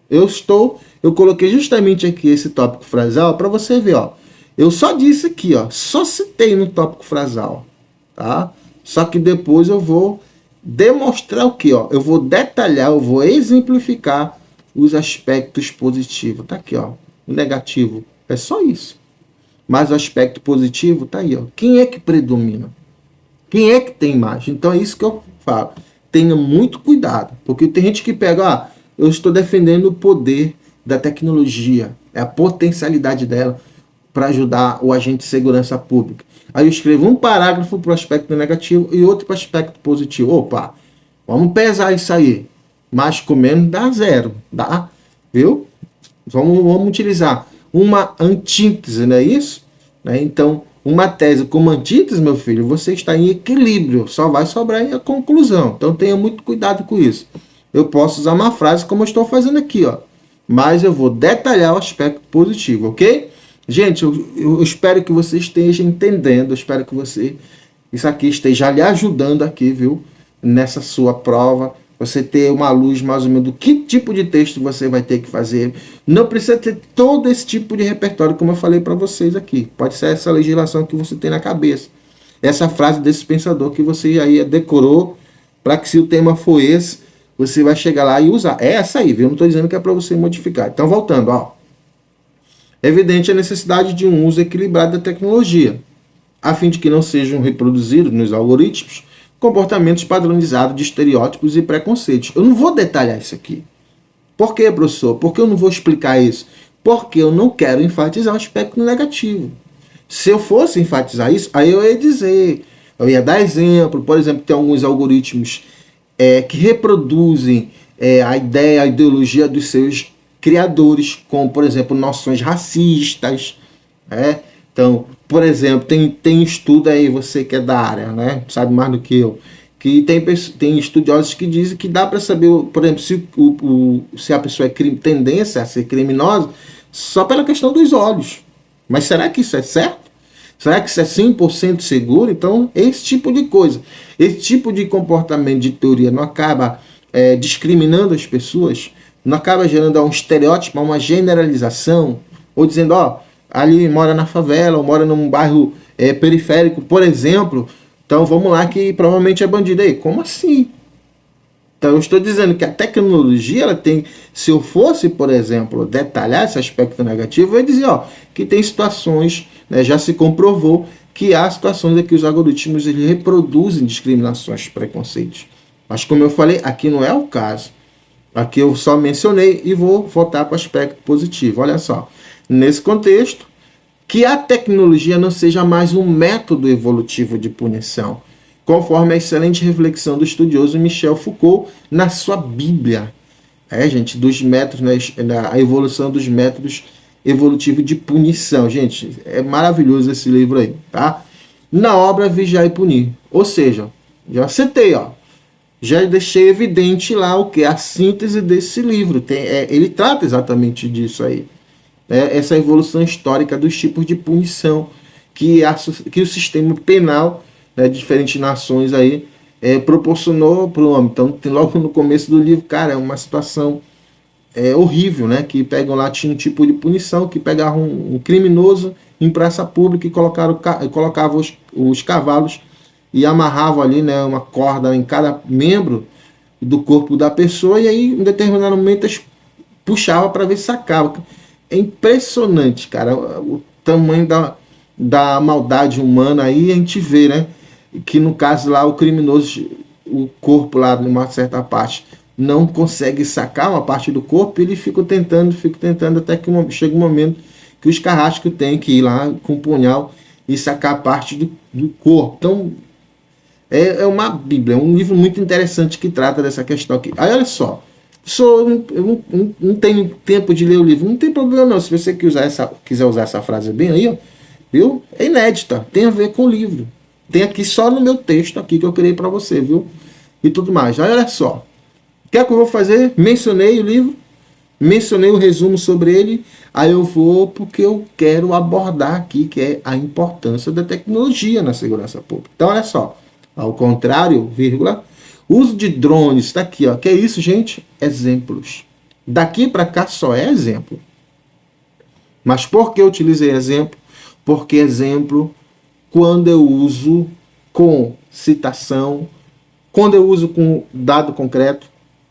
Eu coloquei justamente aqui esse tópico frasal para você ver, ó. Eu só disse aqui, ó, só citei no tópico frasal, tá? Só que depois eu vou demonstrar o que, ó? Eu vou detalhar, eu vou exemplificar os aspectos positivos. Tá aqui, ó. O negativo é só isso. Mas o aspecto positivo tá aí, ó. Quem é que predomina? Quem é que tem mais? Então é isso que eu falo. Tenha muito cuidado, porque tem gente que pega, eu estou defendendo o poder da tecnologia, é a potencialidade dela para ajudar o agente de segurança pública. Aí eu escrevo um parágrafo para o aspecto negativo e outro para o aspecto positivo. Opa, vamos pesar isso aí. Mais com menos dá zero, dá? Viu? Vamos utilizar uma antítese, não é isso? Então, uma tese como antítese, meu filho, você está em equilíbrio, só vai sobrar a conclusão. Então, tenha muito cuidado com isso. Eu posso usar uma frase como eu estou fazendo aqui, ó, mas eu vou detalhar o aspecto positivo, ok? Gente, eu espero que você esteja entendendo, eu espero que isso aqui esteja lhe ajudando aqui, viu? Nessa sua prova, você ter uma luz mais ou menos do que tipo de texto você vai ter que fazer. Não precisa ter todo esse tipo de repertório, como eu falei para vocês aqui. Pode ser essa legislação que você tem na cabeça. Essa frase desse pensador que você aí decorou, para que se o tema for esse, você vai chegar lá e usar. É essa aí, viu? Não estou dizendo que é para você modificar. Então, voltando, ó. É evidente a necessidade de um uso equilibrado da tecnologia, a fim de que não sejam reproduzidos nos algoritmos comportamentos padronizados de estereótipos e preconceitos. Eu não vou detalhar isso aqui. Por quê, professor? Porque eu não vou explicar isso? Porque eu não quero enfatizar o aspecto negativo. Se eu fosse enfatizar isso, aí eu ia dizer, eu ia dar exemplo. Por exemplo, tem alguns algoritmos que reproduzem a ideia, a ideologia dos seus criadores, como, por exemplo, noções racistas. Então, por exemplo, tem estudo aí, você que é da área, né, sabe mais do que eu, que tem estudiosos que dizem que dá para saber, por exemplo, se a pessoa tem tendência a ser criminosa só pela questão dos olhos. Mas será que isso é certo? Será que isso é 100% seguro? Então, esse tipo de coisa, esse tipo de comportamento de teoria não acaba discriminando as pessoas, não acaba gerando um estereótipo, uma generalização, ou dizendo, ali mora na favela, ou mora num bairro periférico, por exemplo, então vamos lá que provavelmente é bandido. Aí, como assim? Então eu estou dizendo que a tecnologia, ela tem, se eu fosse, por exemplo, detalhar esse aspecto negativo, eu ia dizer, que tem situações, né, já se comprovou que há situações em que os algoritmos eles reproduzem discriminações, preconceitos. Mas como eu falei, aqui não é o caso. Aqui eu só mencionei e vou voltar para o aspecto positivo. Olha só, nesse contexto, que a tecnologia não seja mais um método evolutivo de punição, conforme a excelente reflexão do estudioso Michel Foucault na sua Bíblia. Gente, dos métodos, né, a evolução dos métodos evolutivos de punição. Gente, é maravilhoso esse livro aí, tá? Na obra Vigiar e Punir. Ou seja, já citei, ó. Já deixei evidente lá o que? A síntese desse livro. Ele trata exatamente disso aí. Essa evolução histórica dos tipos de punição que o sistema penal, né, de diferentes nações aí, proporcionou para o homem. Então, logo no começo do livro, cara, é uma situação horrível, né? Que pegam lá, tinha um tipo de punição, que pegavam um criminoso em praça pública e colocavam os cavalos e amarravam ali, né, uma corda em cada membro do corpo da pessoa, e aí em determinado momento eles puxava para ver se sacava. É impressionante, cara, o tamanho da maldade humana aí. A gente vê, né, que no caso lá o criminoso, o corpo lá numa certa parte não consegue sacar uma parte do corpo, ele fica tentando até que chega um momento que os carrascos têm que ir lá com o punhal e sacar a parte do corpo. Então é uma Bíblia, é um livro muito interessante que trata dessa questão aqui. Aí olha só, eu não tenho tempo de ler o livro, não tem problema não. Se você quiser usar essa frase bem aí, ó, viu? É inédita, tem a ver com o livro. Tem aqui só no meu texto aqui que eu criei para você, viu? E tudo mais. Aí olha só, o que é que eu vou fazer? Mencionei o livro, mencionei o resumo sobre ele, aí eu vou porque eu quero abordar aqui, que é a importância da tecnologia na segurança pública. Então olha só, ao contrário, vírgula, uso de drones, está aqui, ó. Que é isso, gente? Exemplos. Daqui para cá só é exemplo. Mas por que eu utilizei exemplo? Porque exemplo, quando eu uso com citação, quando eu uso com dado concreto,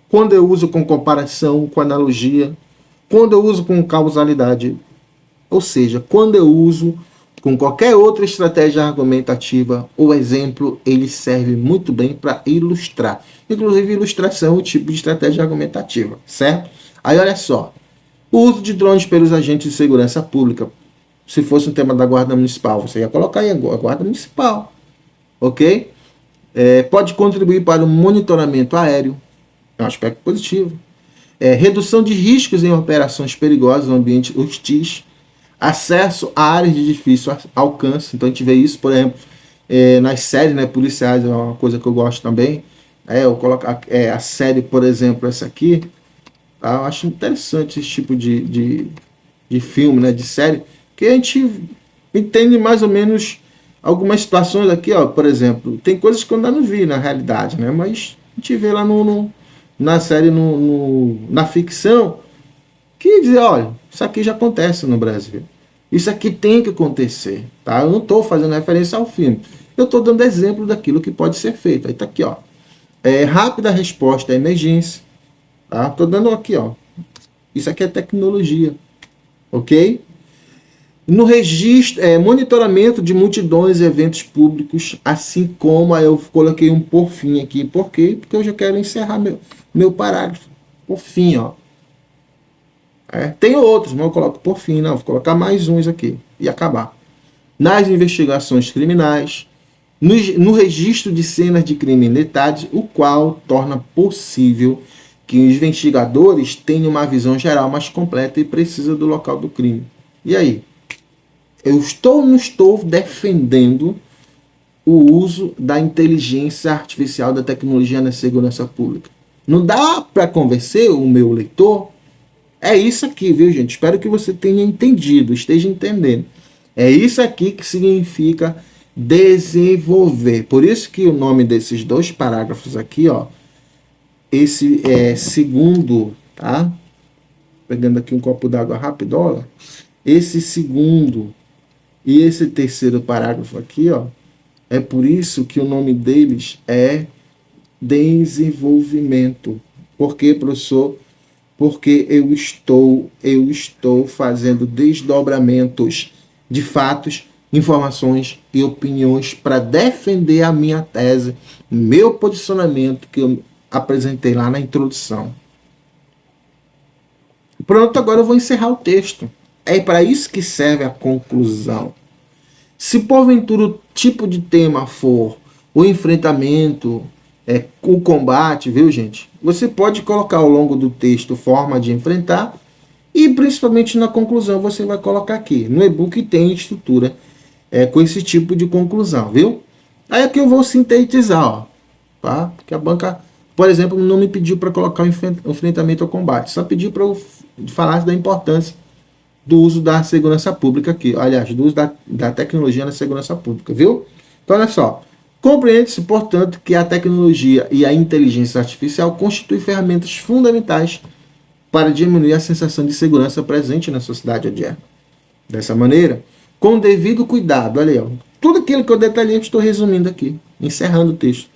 quando eu uso com comparação, com analogia, quando eu uso com causalidade, ou seja, quando eu uso com qualquer outra estratégia argumentativa, o exemplo ele serve muito bem para ilustrar. Inclusive, ilustração é um tipo de estratégia argumentativa, certo? Aí olha só, o uso de drones pelos agentes de segurança pública. Se fosse um tema da Guarda Municipal, você ia colocar aí a Guarda Municipal, ok? Pode contribuir para o monitoramento aéreo, é um aspecto positivo. Redução de riscos em operações perigosas em ambientes hostis. Acesso a áreas de difícil alcance. Então a gente vê isso, por exemplo, nas séries, né, policiais, é uma coisa que eu gosto também. Eu coloco a série, por exemplo, essa aqui. Tá? Eu acho interessante esse tipo de filme, né, de série, que a gente entende mais ou menos algumas situações aqui, ó, por exemplo. Tem coisas que eu ainda não vi na realidade, né, mas a gente vê lá na série, na ficção, que dizer, olha, isso aqui já acontece no Brasil. Isso aqui tem que acontecer, tá? Eu não estou fazendo referência ao filme. Eu estou dando exemplo daquilo que pode ser feito. Aí tá aqui, ó. Rápida resposta à emergência. Tá? Estou dando aqui, ó. Isso aqui é tecnologia, ok? No registro, monitoramento de multidões e eventos públicos, assim como aí eu coloquei um por fim aqui. Por quê? Porque eu já quero encerrar meu parágrafo. Por fim, ó. Tem outros, mas eu coloco por fim, não, vou colocar mais uns aqui e acabar. Nas investigações criminais, no registro de cenas de crime em detalhes, o qual torna possível que os investigadores tenham uma visão geral mais completa e precisa do local do crime. E aí? Eu não estou defendendo o uso da inteligência artificial, da tecnologia na segurança pública. Não dá para convencer o meu leitor. É isso aqui, viu, gente? Espero que você tenha entendido, esteja entendendo. É isso aqui que significa desenvolver. Por isso que o nome desses dois parágrafos aqui, ó, esse segundo, tá? Pegando aqui um copo d'água rapidola. Esse segundo e esse terceiro parágrafo aqui, ó, é por isso que o nome deles é desenvolvimento. Por quê, professor? Porque eu estou fazendo desdobramentos de fatos, informações e opiniões para defender a minha tese, meu posicionamento que eu apresentei lá na introdução. Pronto, agora eu vou encerrar o texto. É para isso que serve a conclusão. Se porventura o tipo de tema for o enfrentamento o combate, viu, gente? Você pode colocar ao longo do texto forma de enfrentar e principalmente na conclusão você vai colocar aqui. No e-book tem estrutura com esse tipo de conclusão, viu? Aí aqui eu vou sintetizar, ó, tá? Porque a banca, por exemplo, não me pediu para colocar o enfrentamento ao combate, só pediu para eu falar da importância do uso da segurança pública aqui, aliás, do uso da tecnologia na segurança pública, viu? Então, olha só. Compreende-se, portanto, que a tecnologia e a inteligência artificial constituem ferramentas fundamentais para diminuir a sensação de segurança presente na sociedade odierna. Dessa maneira, com o devido cuidado, olha aí, ó, tudo aquilo que eu detalhei, eu estou resumindo aqui, encerrando o texto.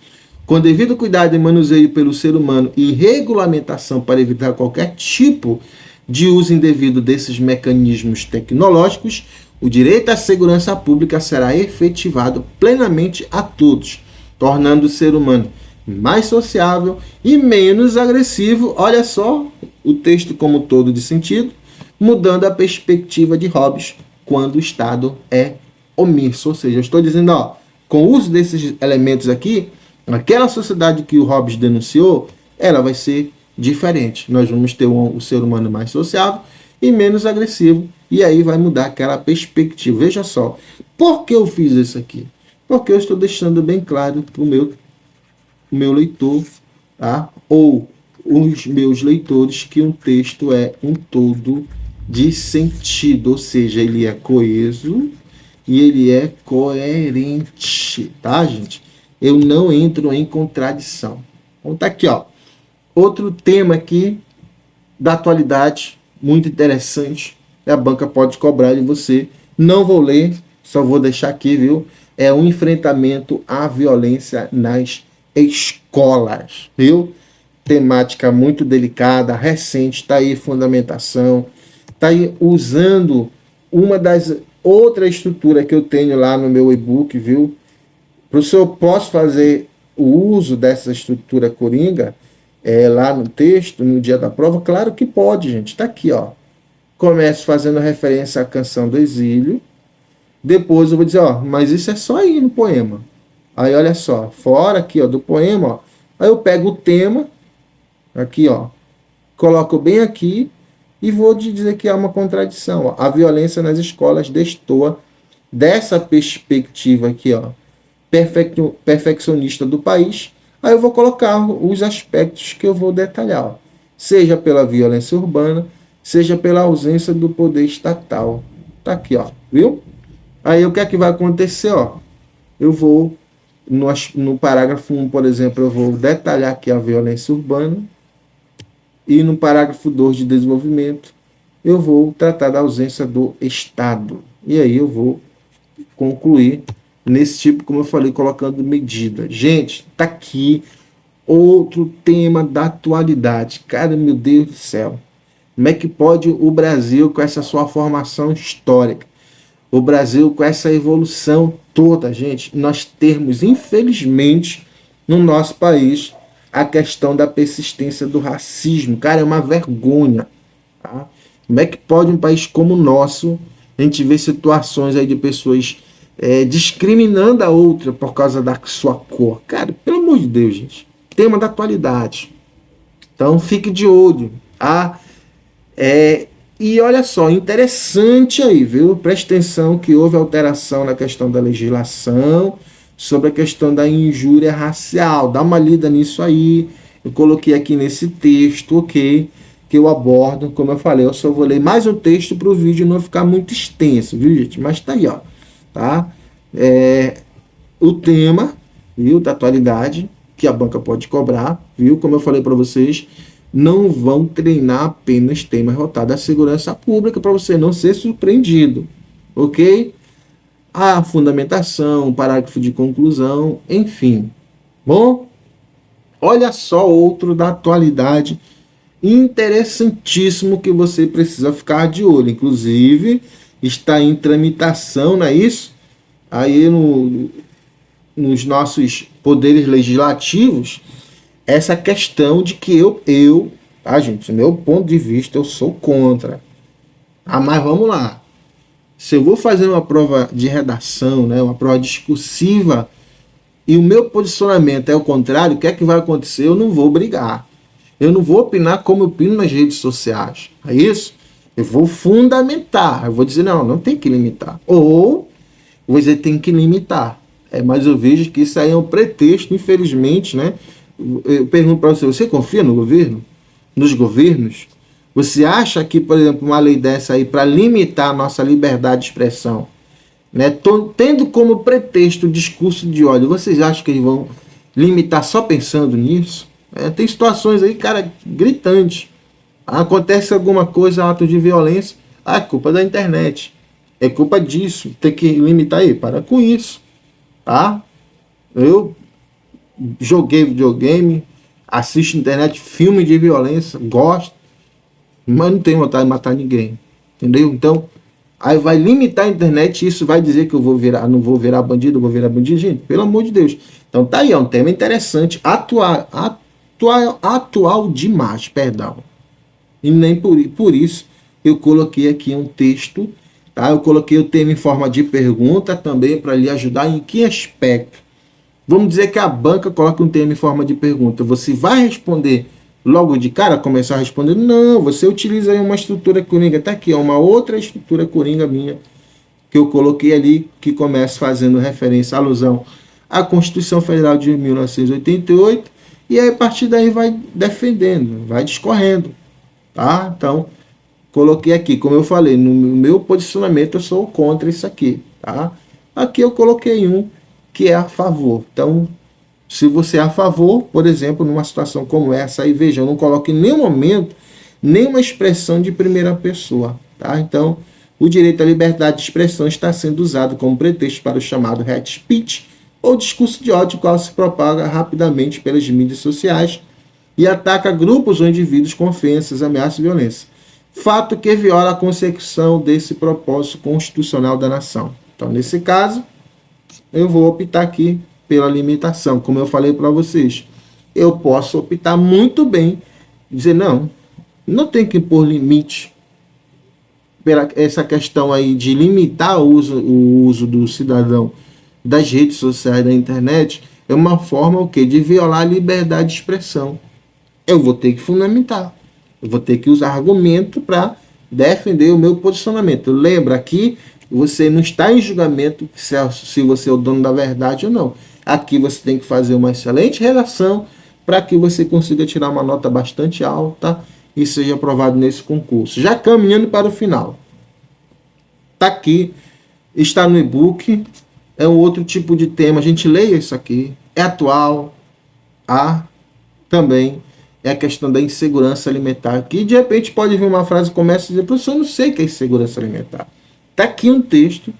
Com devido cuidado e manuseio pelo ser humano e regulamentação para evitar qualquer tipo de uso indevido desses mecanismos tecnológicos, o direito à segurança pública será efetivado plenamente a todos, tornando o ser humano mais sociável e menos agressivo. Olha só o texto como todo de sentido, mudando a perspectiva de Hobbes quando o Estado é omisso. Ou seja, eu estou dizendo, ó, com o uso desses elementos aqui, aquela sociedade que o Hobbes denunciou, ela vai ser diferente. Nós vamos ter o ser humano mais sociável e menos agressivo, e aí vai mudar aquela perspectiva. Veja só, por que eu fiz isso aqui? Porque eu estou deixando bem claro para o meu leitor, tá? Ou os meus leitores, que um texto é um todo de sentido, ou seja, ele é coeso e ele é coerente, tá, gente? Eu não entro em contradição. Então tá aqui, ó. Outro tema aqui da atualidade, muito interessante, a banca pode cobrar de você. Não vou ler, só vou deixar aqui, viu? É um enfrentamento à violência nas escolas, viu? Temática muito delicada, recente, está aí fundamentação, está aí usando uma das outras estruturas que eu tenho lá no meu e-book, viu? Professor, eu posso fazer o uso dessa estrutura coringa lá no texto, no dia da prova? Claro que pode, gente. Está aqui, ó. Começo fazendo referência à canção do exílio. Depois eu vou dizer, ó, mas isso é só aí no poema. Aí, olha só, fora aqui, ó, do poema, ó. Aí eu pego o tema, aqui, ó, coloco bem aqui e vou dizer que há uma contradição, ó. A violência nas escolas destoa dessa perspectiva aqui, ó, perfeccionista do país. Aí eu vou colocar os aspectos que eu vou detalhar, ó. Seja pela violência urbana, seja pela ausência do poder estatal. Tá aqui, ó, viu? Aí o que é que vai acontecer, ó? Eu vou, no parágrafo 1, por exemplo, eu vou detalhar aqui a violência urbana. E no parágrafo 2 de desenvolvimento, eu vou tratar da ausência do Estado. E aí eu vou concluir nesse tipo, como eu falei, colocando medida. Gente, tá aqui outro tema da atualidade. Cara, meu Deus do céu. Como é que pode o Brasil, com essa sua formação histórica, o Brasil com essa evolução toda, gente, nós termos, infelizmente, no nosso país, a questão da persistência do racismo? Cara, é uma vergonha. Tá? Como é que pode um país como o nosso, a gente ver situações aí de pessoas discriminando a outra por causa da sua cor? Cara, pelo amor de Deus, gente. Tema da atualidade. Então, fique de olho. Tá? E olha só, interessante aí, viu? Preste atenção que houve alteração na questão da legislação sobre a questão da injúria racial. Dá uma lida nisso aí. Eu coloquei aqui nesse texto, ok? Que eu abordo, como eu falei, eu só vou ler mais um texto para o vídeo não ficar muito extenso, viu, gente? Mas tá aí, ó. Tá? O tema, viu, da atualidade, que a banca pode cobrar, viu? Como eu falei para vocês, não vão treinar apenas tema rotado da segurança pública para você não ser surpreendido, ok? A fundamentação, parágrafo de conclusão, enfim. Bom, olha só outro da atualidade interessantíssimo que você precisa ficar de olho. Inclusive, está em tramitação, não é isso? Aí nos nossos poderes legislativos, essa questão de que tá, gente, meu ponto de vista, eu sou contra. Mas vamos lá. Se eu vou fazer uma prova de redação, né, uma prova discursiva e o meu posicionamento é o contrário, o que é que vai acontecer? Eu não vou brigar. Eu não vou opinar como eu opino nas redes sociais. É isso? Eu vou fundamentar. Eu vou dizer, não, não tem que limitar. Ou você tem que limitar. Mas eu vejo que isso aí é um pretexto, infelizmente, né? Eu pergunto para você, você confia no governo? Nos governos? Você acha que, por exemplo, uma lei dessa aí para limitar a nossa liberdade de expressão, né, tendo como pretexto o discurso de ódio, vocês acham que eles vão limitar só pensando nisso? Tem situações aí, cara, gritantes. Acontece alguma coisa, ato de violência, é culpa da internet. É culpa disso. Tem que limitar aí. Para com isso. Tá? Eu joguei videogame, assisto internet, filme de violência, gosto, mas não tenho vontade de matar ninguém. Entendeu? Então, aí vai limitar a internet e isso vai dizer que eu vou virar, não vou virar bandido, eu vou virar bandido, gente, pelo amor de Deus. Então tá aí, é um tema interessante, atual demais, perdão. E nem por isso eu coloquei aqui um texto, tá? Eu coloquei o tema em forma de pergunta também para lhe ajudar em que aspecto. Vamos dizer que a banca coloca um tema em forma de pergunta. Você vai responder logo de cara, começar a responder? Não, você utiliza aí uma estrutura coringa. Tá aqui, ó, uma outra estrutura coringa minha que eu coloquei ali, que começa fazendo referência, alusão à Constituição Federal de 1988, e aí a partir daí vai defendendo, vai discorrendo. Tá? Então, coloquei aqui, como eu falei, no meu posicionamento eu sou contra isso aqui. Tá? Aqui eu coloquei um que é a favor. Então, se você é a favor, por exemplo, numa situação como essa, aí veja, eu não coloco em nenhum momento nenhuma expressão de primeira pessoa. Tá? Então, o direito à liberdade de expressão está sendo usado como pretexto para o chamado hate speech, ou discurso de ódio, qual se propaga rapidamente pelas mídias sociais e ataca grupos ou indivíduos com ofensas, ameaças e violência. Fato que viola a consecução desse propósito constitucional da nação. Então, nesse caso, eu vou optar aqui pela limitação. Como eu falei para vocês, eu posso optar muito bem, dizer não, não tem que impor limite. Pela essa questão aí de limitar o uso do cidadão das redes sociais, da internet, é uma forma o quê? De violar a liberdade de expressão. Eu vou ter que fundamentar. Eu vou ter que usar argumento para defender o meu posicionamento. Lembra aqui, você não está em julgamento se você é o dono da verdade ou não. Aqui você tem que fazer uma excelente redação para que você consiga tirar uma nota bastante alta e seja aprovado nesse concurso. Já caminhando para o final. Está aqui, está no e-book, é um outro tipo de tema. A gente leia isso aqui, é atual, também é a questão da insegurança alimentar, que de repente pode vir uma frase que começa a dizer, professor, eu não sei o que é insegurança alimentar. Está aqui um texto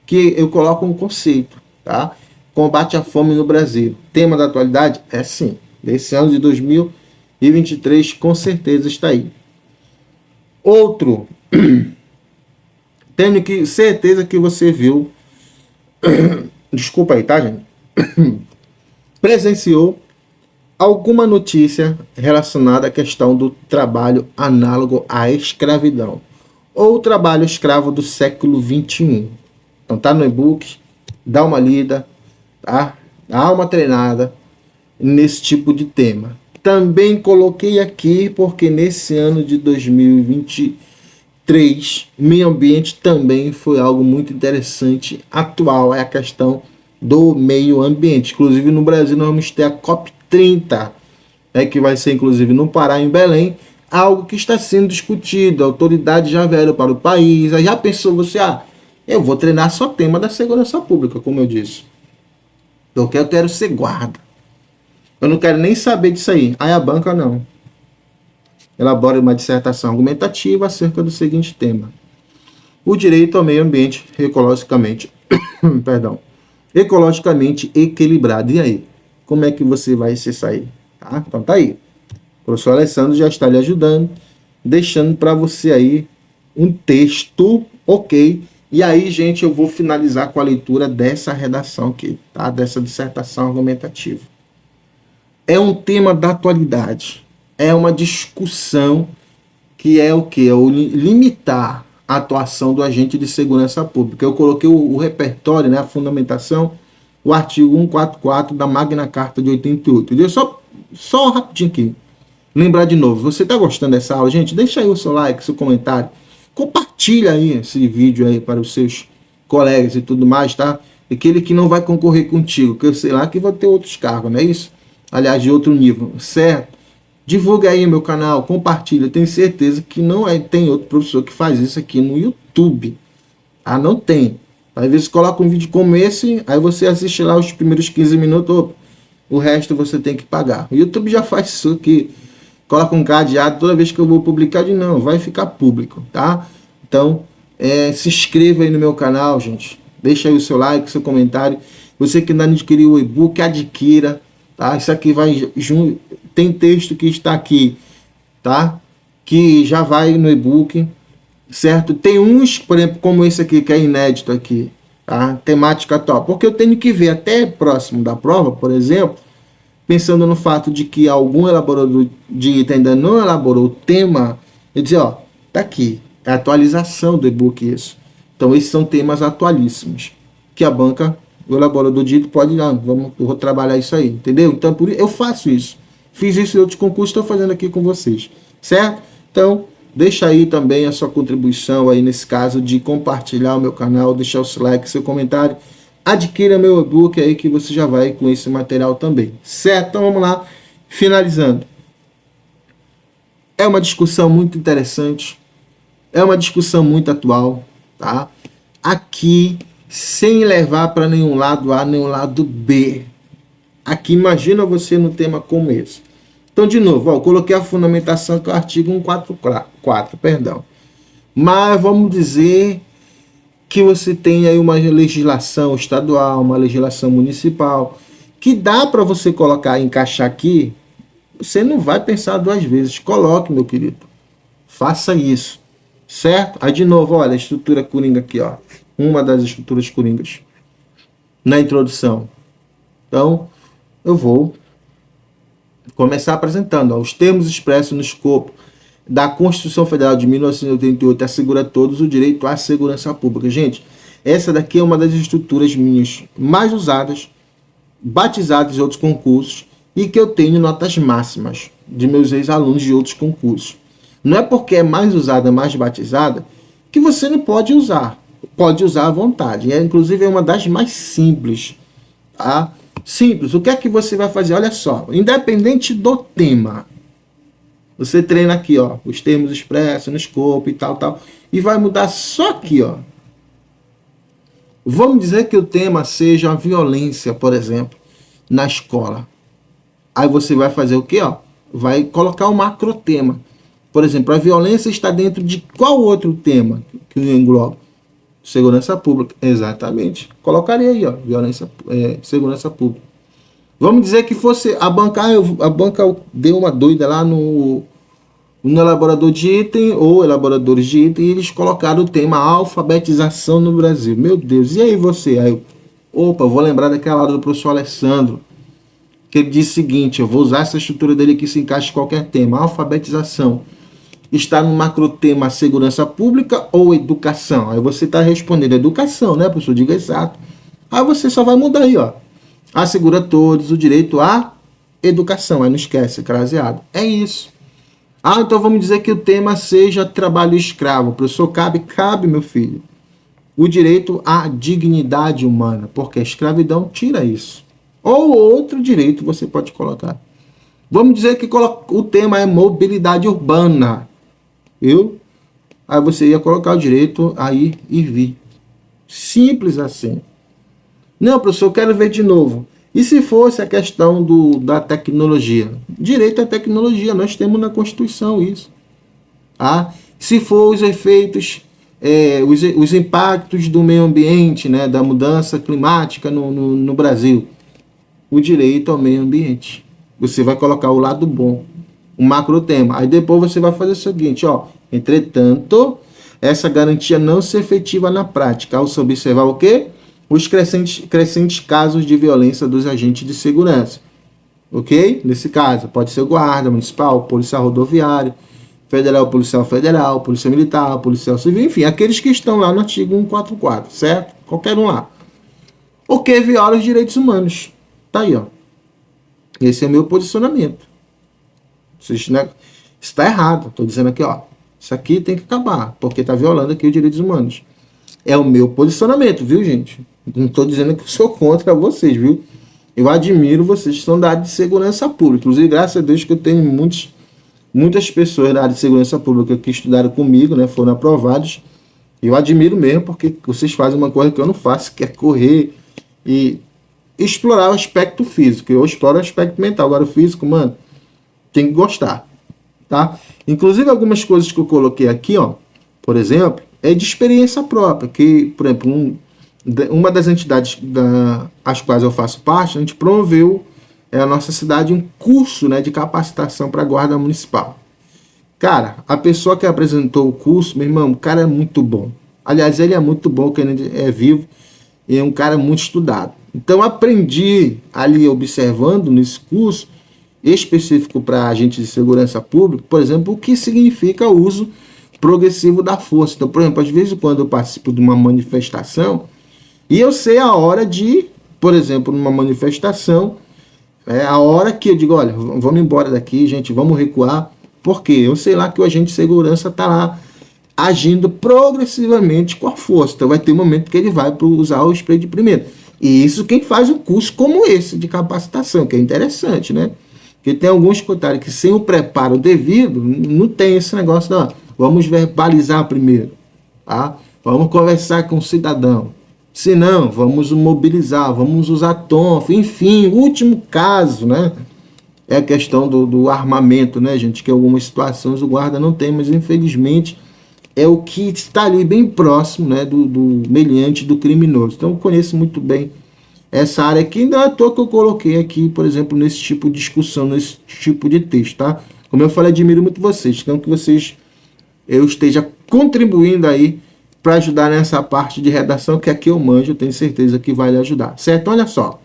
que eu coloco um conceito, tá? Combate à fome no Brasil. Tema da atualidade? É sim. Desse ano de 2023, com certeza está aí. Outro, tenho que certeza que você viu, desculpa aí, tá, gente? Presenciou alguma notícia relacionada à questão do trabalho análogo à escravidão ou o trabalho escravo do século XXI. Então tá no e-book, dá uma lida, tá? Dá uma treinada nesse tipo de tema. Também coloquei aqui porque nesse ano de 2023, meio ambiente também foi algo muito interessante, atual, é a questão do meio ambiente. Inclusive no Brasil nós vamos ter a COP30, que vai ser inclusive no Pará, em Belém, algo que está sendo discutido, a autoridade já veio para o país, aí já pensou você, eu vou treinar só tema da segurança pública, como eu disse, porque eu quero ser guarda, eu não quero nem saber disso aí. Aí a banca não, elabora uma dissertação argumentativa acerca do seguinte tema: o direito ao meio ambiente ecologicamente, ecologicamente equilibrado. E aí? Como é que você vai se sair? Tá? Então tá aí. O professor Alessandro já está lhe ajudando, deixando para você aí um texto, ok? E aí, gente, eu vou finalizar com a leitura dessa redação aqui, tá? Dessa dissertação argumentativa. É um tema da atualidade. É uma discussão que é o quê? É o limitar a atuação do agente de segurança pública. Eu coloquei o repertório, né, a fundamentação o artigo 144 da Magna Carta de 88. Entendeu? Só rapidinho aqui. Lembrar de novo, você está gostando dessa aula, gente? Deixa aí o seu like, seu comentário. Compartilha aí esse vídeo aí para os seus colegas e tudo mais, tá? Aquele que não vai concorrer contigo, que eu sei lá que vai ter outros cargos, não é isso? Aliás, de outro nível, certo? Divulga aí meu canal, compartilha. Tenho certeza que não tem outro professor que faz isso aqui no YouTube. Ah, não tem. Às vezes coloca um vídeo como esse, aí você assiste lá os primeiros 15 minutos, o resto você tem que pagar. O YouTube já faz isso aqui. Coloca um cadeado toda vez que eu vou publicar, de não, vai ficar público, tá? Então, se inscreva aí no meu canal, gente. Deixa aí o seu like, seu comentário. Você que ainda não adquiriu o e-book, adquira, tá? Isso aqui vai junto. Tem texto que está aqui, tá? Que já vai no e-book, certo? Tem uns, por exemplo, como esse aqui, que é inédito aqui, tá? Temática atual. Porque eu tenho que ver até próximo da prova, por exemplo, pensando no fato de que algum elaborador de item ainda não elaborou o tema, eu dizer, ó, tá aqui, é a atualização do e-book isso. Então, esses são temas atualíssimos, que a banca, o elaborador de item pode, eu vou trabalhar isso aí, entendeu? Então, eu faço isso. Fiz isso em outros concursos, estou fazendo aqui com vocês, certo? Então, deixa aí também a sua contribuição aí nesse caso de compartilhar o meu canal, deixar o seu like, seu comentário. Adquira meu e-book aí que você já vai com esse material também, certo? Então vamos lá, finalizando. É uma discussão muito interessante, é uma discussão muito atual, tá? Aqui, sem levar para nenhum lado A, nenhum lado B. Aqui, imagina você no tema como esse. Então, de novo, ó, eu coloquei a fundamentação que é o artigo 144, perdão. Mas vamos dizer que você tem aí uma legislação estadual, uma legislação municipal, que dá para você colocar, encaixar aqui, você não vai pensar duas vezes. Coloque, meu querido. Faça isso, certo? Aí, de novo, olha, a estrutura coringa aqui, ó. Uma das estruturas coringas. Na introdução. Então, eu vou começar apresentando, ó, os termos expressos no escopo da Constituição Federal de 1988 assegura a todos o direito à segurança pública. Gente, essa daqui é uma das estruturas minhas mais usadas, batizadas em outros concursos e que eu tenho notas máximas de meus ex-alunos de outros concursos. Não é porque é mais usada, mais batizada, que você não pode usar. Pode usar à vontade. Inclusive é uma das mais simples, tá? Simples. O que é que você vai fazer? Olha só, independente do tema, você treina aqui, ó, os termos expressos no escopo e tal, e vai mudar só aqui, ó. Vamos dizer que o tema seja a violência, por exemplo, na escola. Aí você vai fazer o quê, ó? Vai colocar o macrotema. Por exemplo, a violência está dentro de qual outro tema que engloba? Segurança pública. Exatamente. Colocaria aí, ó, segurança pública. Vamos dizer que fosse a banca deu uma doida lá no elaborador de item ou elaboradores de item e eles colocaram o tema alfabetização no Brasil. Meu Deus, e aí você? Aí vou lembrar daquela aula do professor Alessandro, que ele disse o seguinte, eu vou usar essa estrutura dele que se encaixa em qualquer tema, alfabetização. Está no macrotema segurança pública ou educação? Aí você está respondendo educação, né, professor? Diga exato. Aí você só vai mudar aí, ó. Assegura a todos o direito à educação. Aí não esquece, craseado. É isso. Então vamos dizer que o tema seja trabalho escravo. Professor, cabe, meu filho. O direito à dignidade humana, porque a escravidão tira isso. Ou outro direito você pode colocar. Vamos dizer que o tema é mobilidade urbana. Viu? Aí você ia colocar o direito a ir e vir. Simples assim. Não, professor, eu quero ver de novo. E se fosse a questão da tecnologia? Direito à tecnologia, nós temos na Constituição isso. Se for os efeitos, os impactos do meio ambiente, né, da mudança climática no Brasil, o direito ao meio ambiente. Você vai colocar o lado bom, o macrotema. Aí depois você vai fazer o seguinte, ó. Entretanto, essa garantia não se efetiva na prática, ao se observar o quê? Os crescentes casos de violência dos agentes de segurança. Ok? Nesse caso, pode ser guarda municipal, policial rodoviário, policial federal, polícia militar, policial civil, enfim, aqueles que estão lá no artigo 144, certo? Qualquer um lá. ou que viola os direitos humanos. Tá aí, ó. Esse é o meu posicionamento. Isso está errado. Estou dizendo aqui, ó. Isso aqui tem que acabar, porque está violando aqui os direitos humanos. É o meu posicionamento, viu, gente? Não estou dizendo que eu sou contra vocês, viu? Eu admiro vocês que são da área de segurança pública. Inclusive, graças a Deus que eu tenho muitas pessoas da área de segurança pública que estudaram comigo, né? Foram aprovados. Eu admiro mesmo, porque vocês fazem uma coisa que eu não faço, que é correr e explorar o aspecto físico. Eu exploro o aspecto mental. Agora, o físico, mano, tem que gostar, tá? Inclusive, algumas coisas que eu coloquei aqui, ó, por exemplo, é de experiência própria, que, por exemplo, uma das entidades as quais eu faço parte, a gente promoveu na nossa cidade um curso, né, de capacitação para a guarda municipal. Cara, a pessoa que apresentou o curso, meu irmão, o cara é muito bom. Aliás, ele é muito bom, que ele é vivo e é um cara muito estudado. Então, aprendi ali observando nesse curso específico para agentes de segurança pública, por exemplo, o que significa o uso progressivo da força. Então, por exemplo, às vezes quando eu participo de uma manifestação e eu sei a hora de, por exemplo, numa manifestação, a hora que eu digo, olha, vamos embora daqui, gente, vamos recuar, porque eu sei lá que o agente de segurança está lá agindo progressivamente com a força. Então vai ter um momento que ele vai usar o spray de primeira. E isso quem faz um curso como esse de capacitação, que é interessante, né? Porque tem alguns cotários que sem o preparo devido, não tem esse negócio, não. Vamos verbalizar primeiro, tá? Vamos conversar com o cidadão. Se não, vamos mobilizar, vamos usar tonfa, enfim, o último caso, né? É a questão do armamento, né, gente? Que em algumas situações o guarda não tem, mas infelizmente é o que está ali bem próximo, né, do meliante, do criminoso. Então eu conheço muito bem essa área aqui, não é à toa que eu coloquei aqui, por exemplo, nesse tipo de discussão, nesse tipo de texto, tá? Como eu falei, admiro muito vocês, então que eu esteja contribuindo aí para ajudar nessa parte de redação, que aqui eu manjo, eu tenho certeza que vai lhe ajudar, certo? Olha só,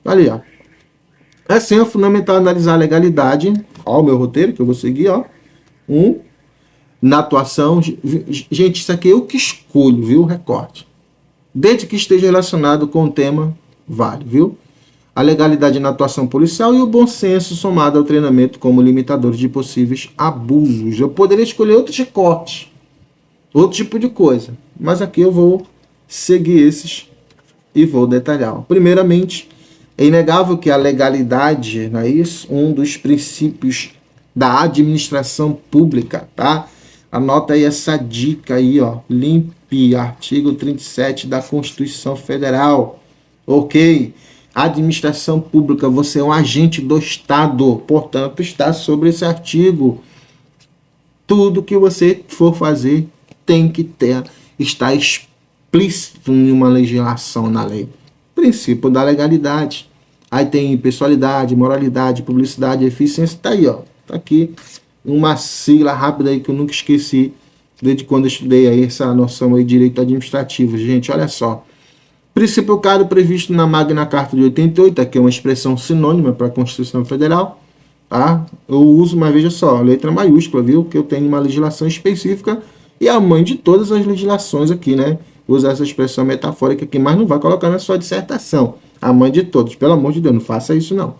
ali, ó. Assim é fundamental analisar a legalidade, ó, o meu roteiro que eu vou seguir, ó. Na atuação, gente, isso aqui eu que escolho, viu, o recorte. Desde que esteja relacionado com o tema, vale, viu? A legalidade na atuação policial e o bom senso somado ao treinamento como limitadores de possíveis abusos. Eu poderia escolher outros recortes, outro tipo de coisa, mas aqui eu vou seguir esses e vou detalhar. Primeiramente, é inegável que a legalidade, não é isso? Um dos princípios da administração pública, tá? Anota aí essa dica aí, ó. Limpe, artigo 37 da Constituição Federal. Ok? Administração pública, você é um agente do Estado, portanto, está sobre esse artigo. Tudo que você for fazer tem que estar explícito em uma legislação na lei. Princípio da legalidade. Aí tem pessoalidade, moralidade, publicidade, eficiência, tá aí, ó. Tá aqui uma sigla rápida aí que eu nunca esqueci desde quando eu estudei aí essa noção aí de direito administrativo. Gente, olha só. Princípio claro previsto na Magna Carta de 88, aqui é uma expressão sinônima para a Constituição Federal, tá? Eu uso, mas veja só, letra maiúscula, viu? Que eu tenho uma legislação específica e a mãe de todas as legislações aqui, né? Usa essa expressão metafórica aqui, mas não vai colocar na sua dissertação. A mãe de todos, pelo amor de Deus, não faça isso não.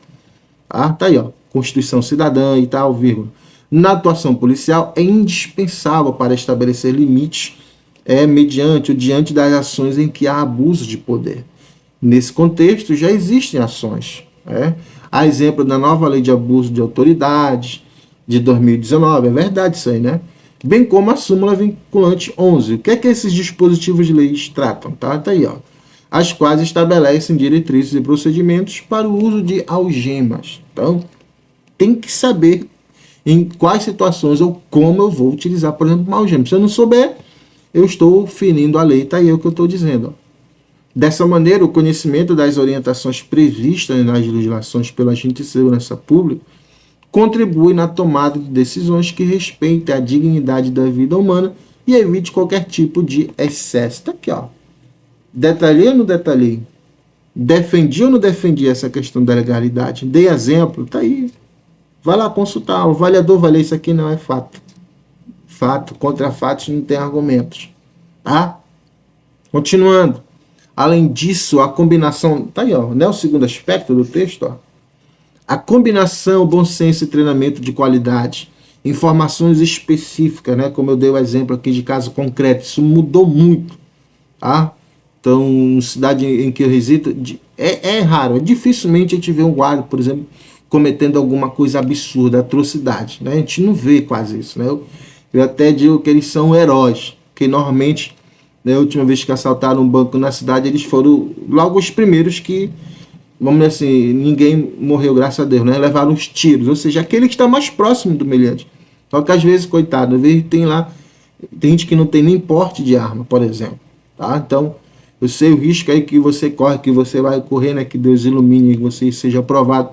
Tá aí, ó. Constituição cidadã e tal, vírgula. Na atuação policial é indispensável para estabelecer limites mediante ou diante das ações em que há abuso de poder. Nesse contexto já existem ações. Há exemplo da nova lei de abuso de autoridade de 2019, é verdade isso aí, né? Bem como a súmula vinculante 11. O que é que esses dispositivos de leis tratam? Tá aí, ó. As quais estabelecem diretrizes e procedimentos para o uso de algemas. Então, tem que saber em quais situações ou como eu vou utilizar, por exemplo, uma algema. Se eu não souber, eu estou ferindo a lei, tá aí o que eu estou dizendo. Dessa maneira, o conhecimento das orientações previstas nas legislações pela agente de segurança pública contribui na tomada de decisões que respeitem a dignidade da vida humana e evite qualquer tipo de excesso. Tá aqui, ó. Detalhei ou não detalhei? Defendi ou não defendi essa questão da legalidade? Dei exemplo? Tá aí. Vai lá consultar. O avaliador vai ler isso aqui, não é fato. Fato, contra fatos não tem argumentos. Tá? Continuando. Além disso, a combinação, tá aí, ó, né, o segundo aspecto do texto, ó, a combinação, bom senso e treinamento de qualidade, informações específicas, né, como eu dei o exemplo aqui de caso concreto, isso mudou muito, tá? Então, cidade em que eu resido, é raro, dificilmente a gente vê um guarda, por exemplo, cometendo alguma coisa absurda, atrocidade, né? A gente não vê quase isso, né? Eu até digo que eles são heróis, porque normalmente, né, a última vez que assaltaram um banco na cidade, eles foram logo os primeiros que, vamos dizer assim, ninguém morreu, graças a Deus, né? Levaram os tiros, ou seja, aquele que está mais próximo do meliante. Só que às vezes, coitado, às vezes tem gente que não tem nem porte de arma, por exemplo, tá? Então, eu sei o risco aí que você corre, que você vai correr, né? Que Deus ilumine, que você seja aprovado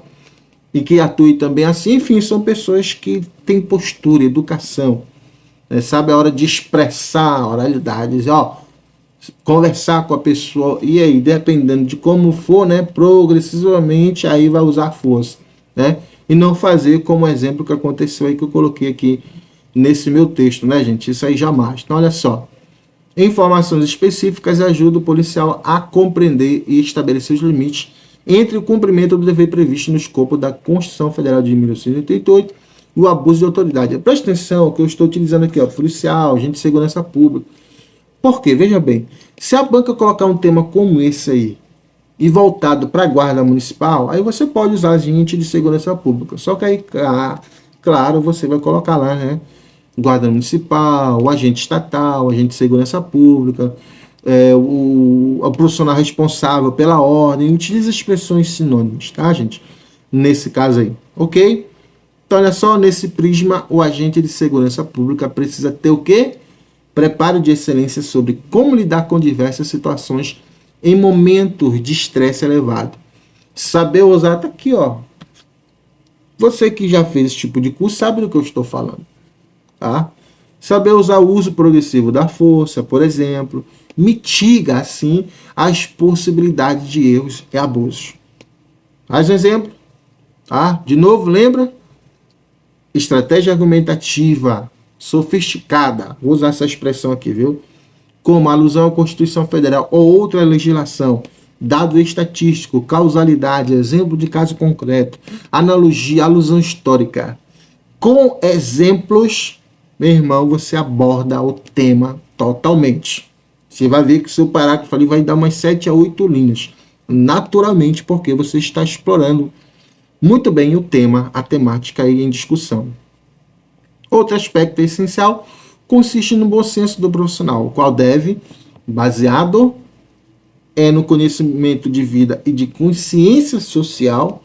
e que atue também assim. Enfim, são pessoas que têm postura, educação, né? Sabe a hora de expressar a oralidade, dizer, ó, conversar com a pessoa, e aí, dependendo de como for, né? Progressivamente, aí vai usar força, né? E não fazer como o exemplo que aconteceu aí, que eu coloquei aqui nesse meu texto, né, gente? Isso aí jamais. Então, olha só. Informações específicas ajudam o policial a compreender e estabelecer os limites entre o cumprimento do dever previsto no escopo da Constituição Federal de 1988 e o abuso de autoridade. Presta atenção que eu estou utilizando aqui, ó, policial, agente de segurança pública. Por quê? Veja bem, se a banca colocar um tema como esse aí e voltado para a guarda municipal, aí você pode usar agente de segurança pública. Só que aí, claro, você vai colocar lá, né? Guarda municipal, o agente estatal, o agente de segurança pública, o profissional responsável pela ordem, utiliza expressões sinônimas, tá, gente? Nesse caso aí, ok? Então, olha só, nesse prisma, o agente de segurança pública precisa ter o quê? Preparo de excelência sobre como lidar com diversas situações em momentos de estresse elevado. Saber usar, tá aqui, ó. Você que já fez esse tipo de curso sabe do que eu estou falando. Tá? Saber usar o uso progressivo da força, por exemplo, mitiga, assim, as possibilidades de erros e abusos. Mais um exemplo. Tá? De novo, lembra? Estratégia argumentativa sofisticada. Vou usar essa expressão aqui, viu? Como alusão à Constituição Federal ou outra legislação, dado estatístico, causalidade, exemplo de caso concreto, analogia, alusão histórica. Com exemplos, meu irmão, você aborda o tema totalmente. Você vai ver que o seu parágrafo ali vai dar umas 7 a 8 linhas. Naturalmente, porque você está explorando muito bem o tema, a temática aí em discussão. Outro aspecto essencial consiste no bom senso do profissional, o qual deve, baseado no conhecimento de vida e de consciência social,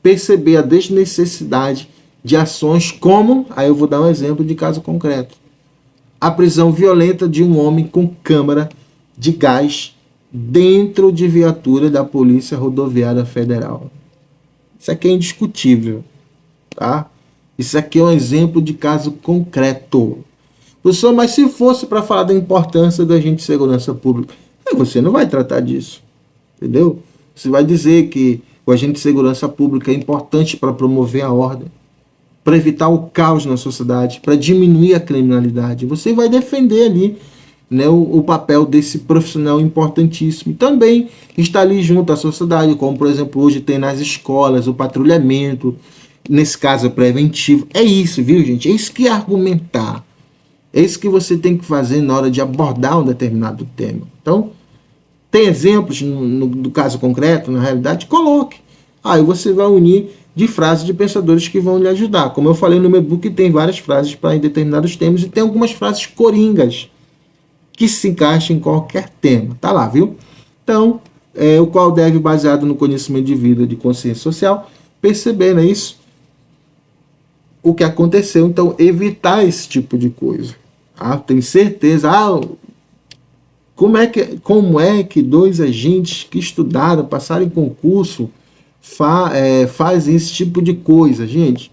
perceber a desnecessidade de ações como, aí eu vou dar um exemplo de caso concreto, a prisão violenta de um homem com câmara de gás dentro de viatura da Polícia Rodoviária Federal. Isso aqui é indiscutível, tá? Isso aqui é um exemplo de caso concreto. Professor, mas se fosse para falar da importância da agente de segurança pública, você não vai tratar disso, entendeu? Você vai dizer que o agente de segurança pública é importante para promover a ordem, para evitar o caos na sociedade, para diminuir a criminalidade. Você vai defender ali, né, o papel desse profissional importantíssimo. E também está ali junto à sociedade, como, por exemplo, hoje tem nas escolas o patrulhamento, nesse caso preventivo. É isso, viu, gente? É isso que é argumentar. É isso que você tem que fazer na hora de abordar um determinado tema. Então, tem exemplos do caso concreto, na realidade? Coloque. Aí você vai unir de frases de pensadores que vão lhe ajudar. Como eu falei no meu book, tem várias frases para determinados temas e tem algumas frases coringas que se encaixam em qualquer tema. Tá lá, viu? Então, o qual deve, baseado no conhecimento de vida, de consciência social, perceber, né, isso, o que aconteceu. Então, evitar esse tipo de coisa. Tenho certeza. Como é que dois agentes que estudaram, passaram em concurso, fazem esse tipo de coisa, gente?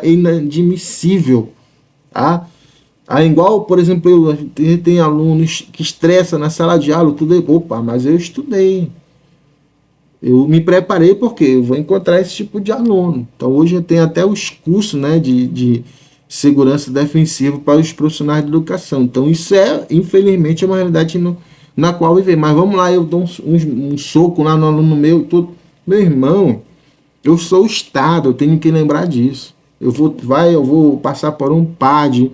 É inadmissível. Tá? Igual, por exemplo, tem alunos que estressam na sala de aula, tudo. Opa, mas eu estudei. Eu me preparei porque eu vou encontrar esse tipo de aluno. Então, hoje eu tenho até os cursos, né, de segurança defensiva para os profissionais de educação. Então, isso infelizmente, é uma realidade que na qual viver. Mas vamos lá, eu dou um soco lá no aluno meu e tudo. Meu irmão, eu sou o Estado, eu tenho que lembrar disso. Eu vou passar por um PAD,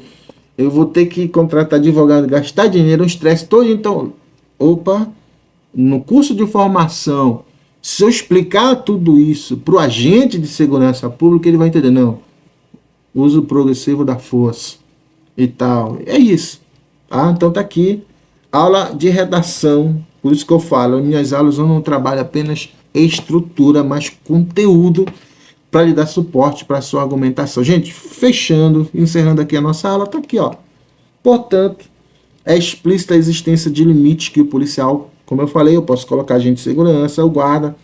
eu vou ter que contratar advogado, gastar dinheiro, um estresse todo. Então, opa, no curso de formação, se eu explicar tudo isso para o agente de segurança pública, ele vai entender, não, uso progressivo da força e tal. É isso. Tá? Então tá aqui, aula de redação. Por isso que eu falo, minhas aulas eu não trabalho apenas estrutura, mas conteúdo para lhe dar suporte para a sua argumentação. Gente, fechando, encerrando aqui a nossa aula, tá aqui, ó. Portanto, é explícita a existência de limites que o policial, como eu falei, eu posso colocar agente de segurança, o guarda,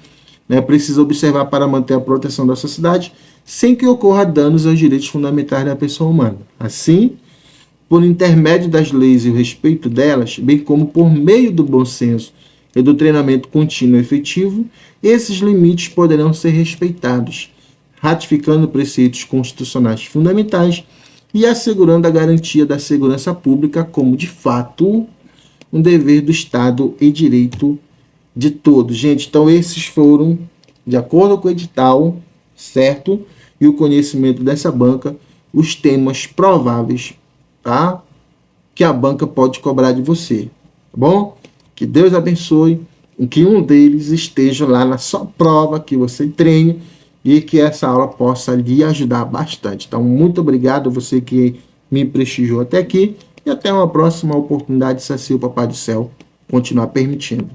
né, precisa observar para manter a proteção da sociedade, sem que ocorra danos aos direitos fundamentais da pessoa humana. Assim, por intermédio das leis e o respeito delas, bem como por meio do bom senso e do treinamento contínuo e efetivo, esses limites poderão ser respeitados, ratificando preceitos constitucionais fundamentais e assegurando a garantia da segurança pública como, de fato, um dever do Estado e direito de todos. Gente, então esses foram, de acordo com o edital, certo? E o conhecimento dessa banca, os temas prováveis, tá? Que a banca pode cobrar de você, tá bom? Que Deus abençoe e que um deles esteja lá na sua prova, que você treine e que essa aula possa lhe ajudar bastante. Então, muito obrigado a você que me prestigiou até aqui e até uma próxima oportunidade, se assim o Papai do Céu continuar permitindo.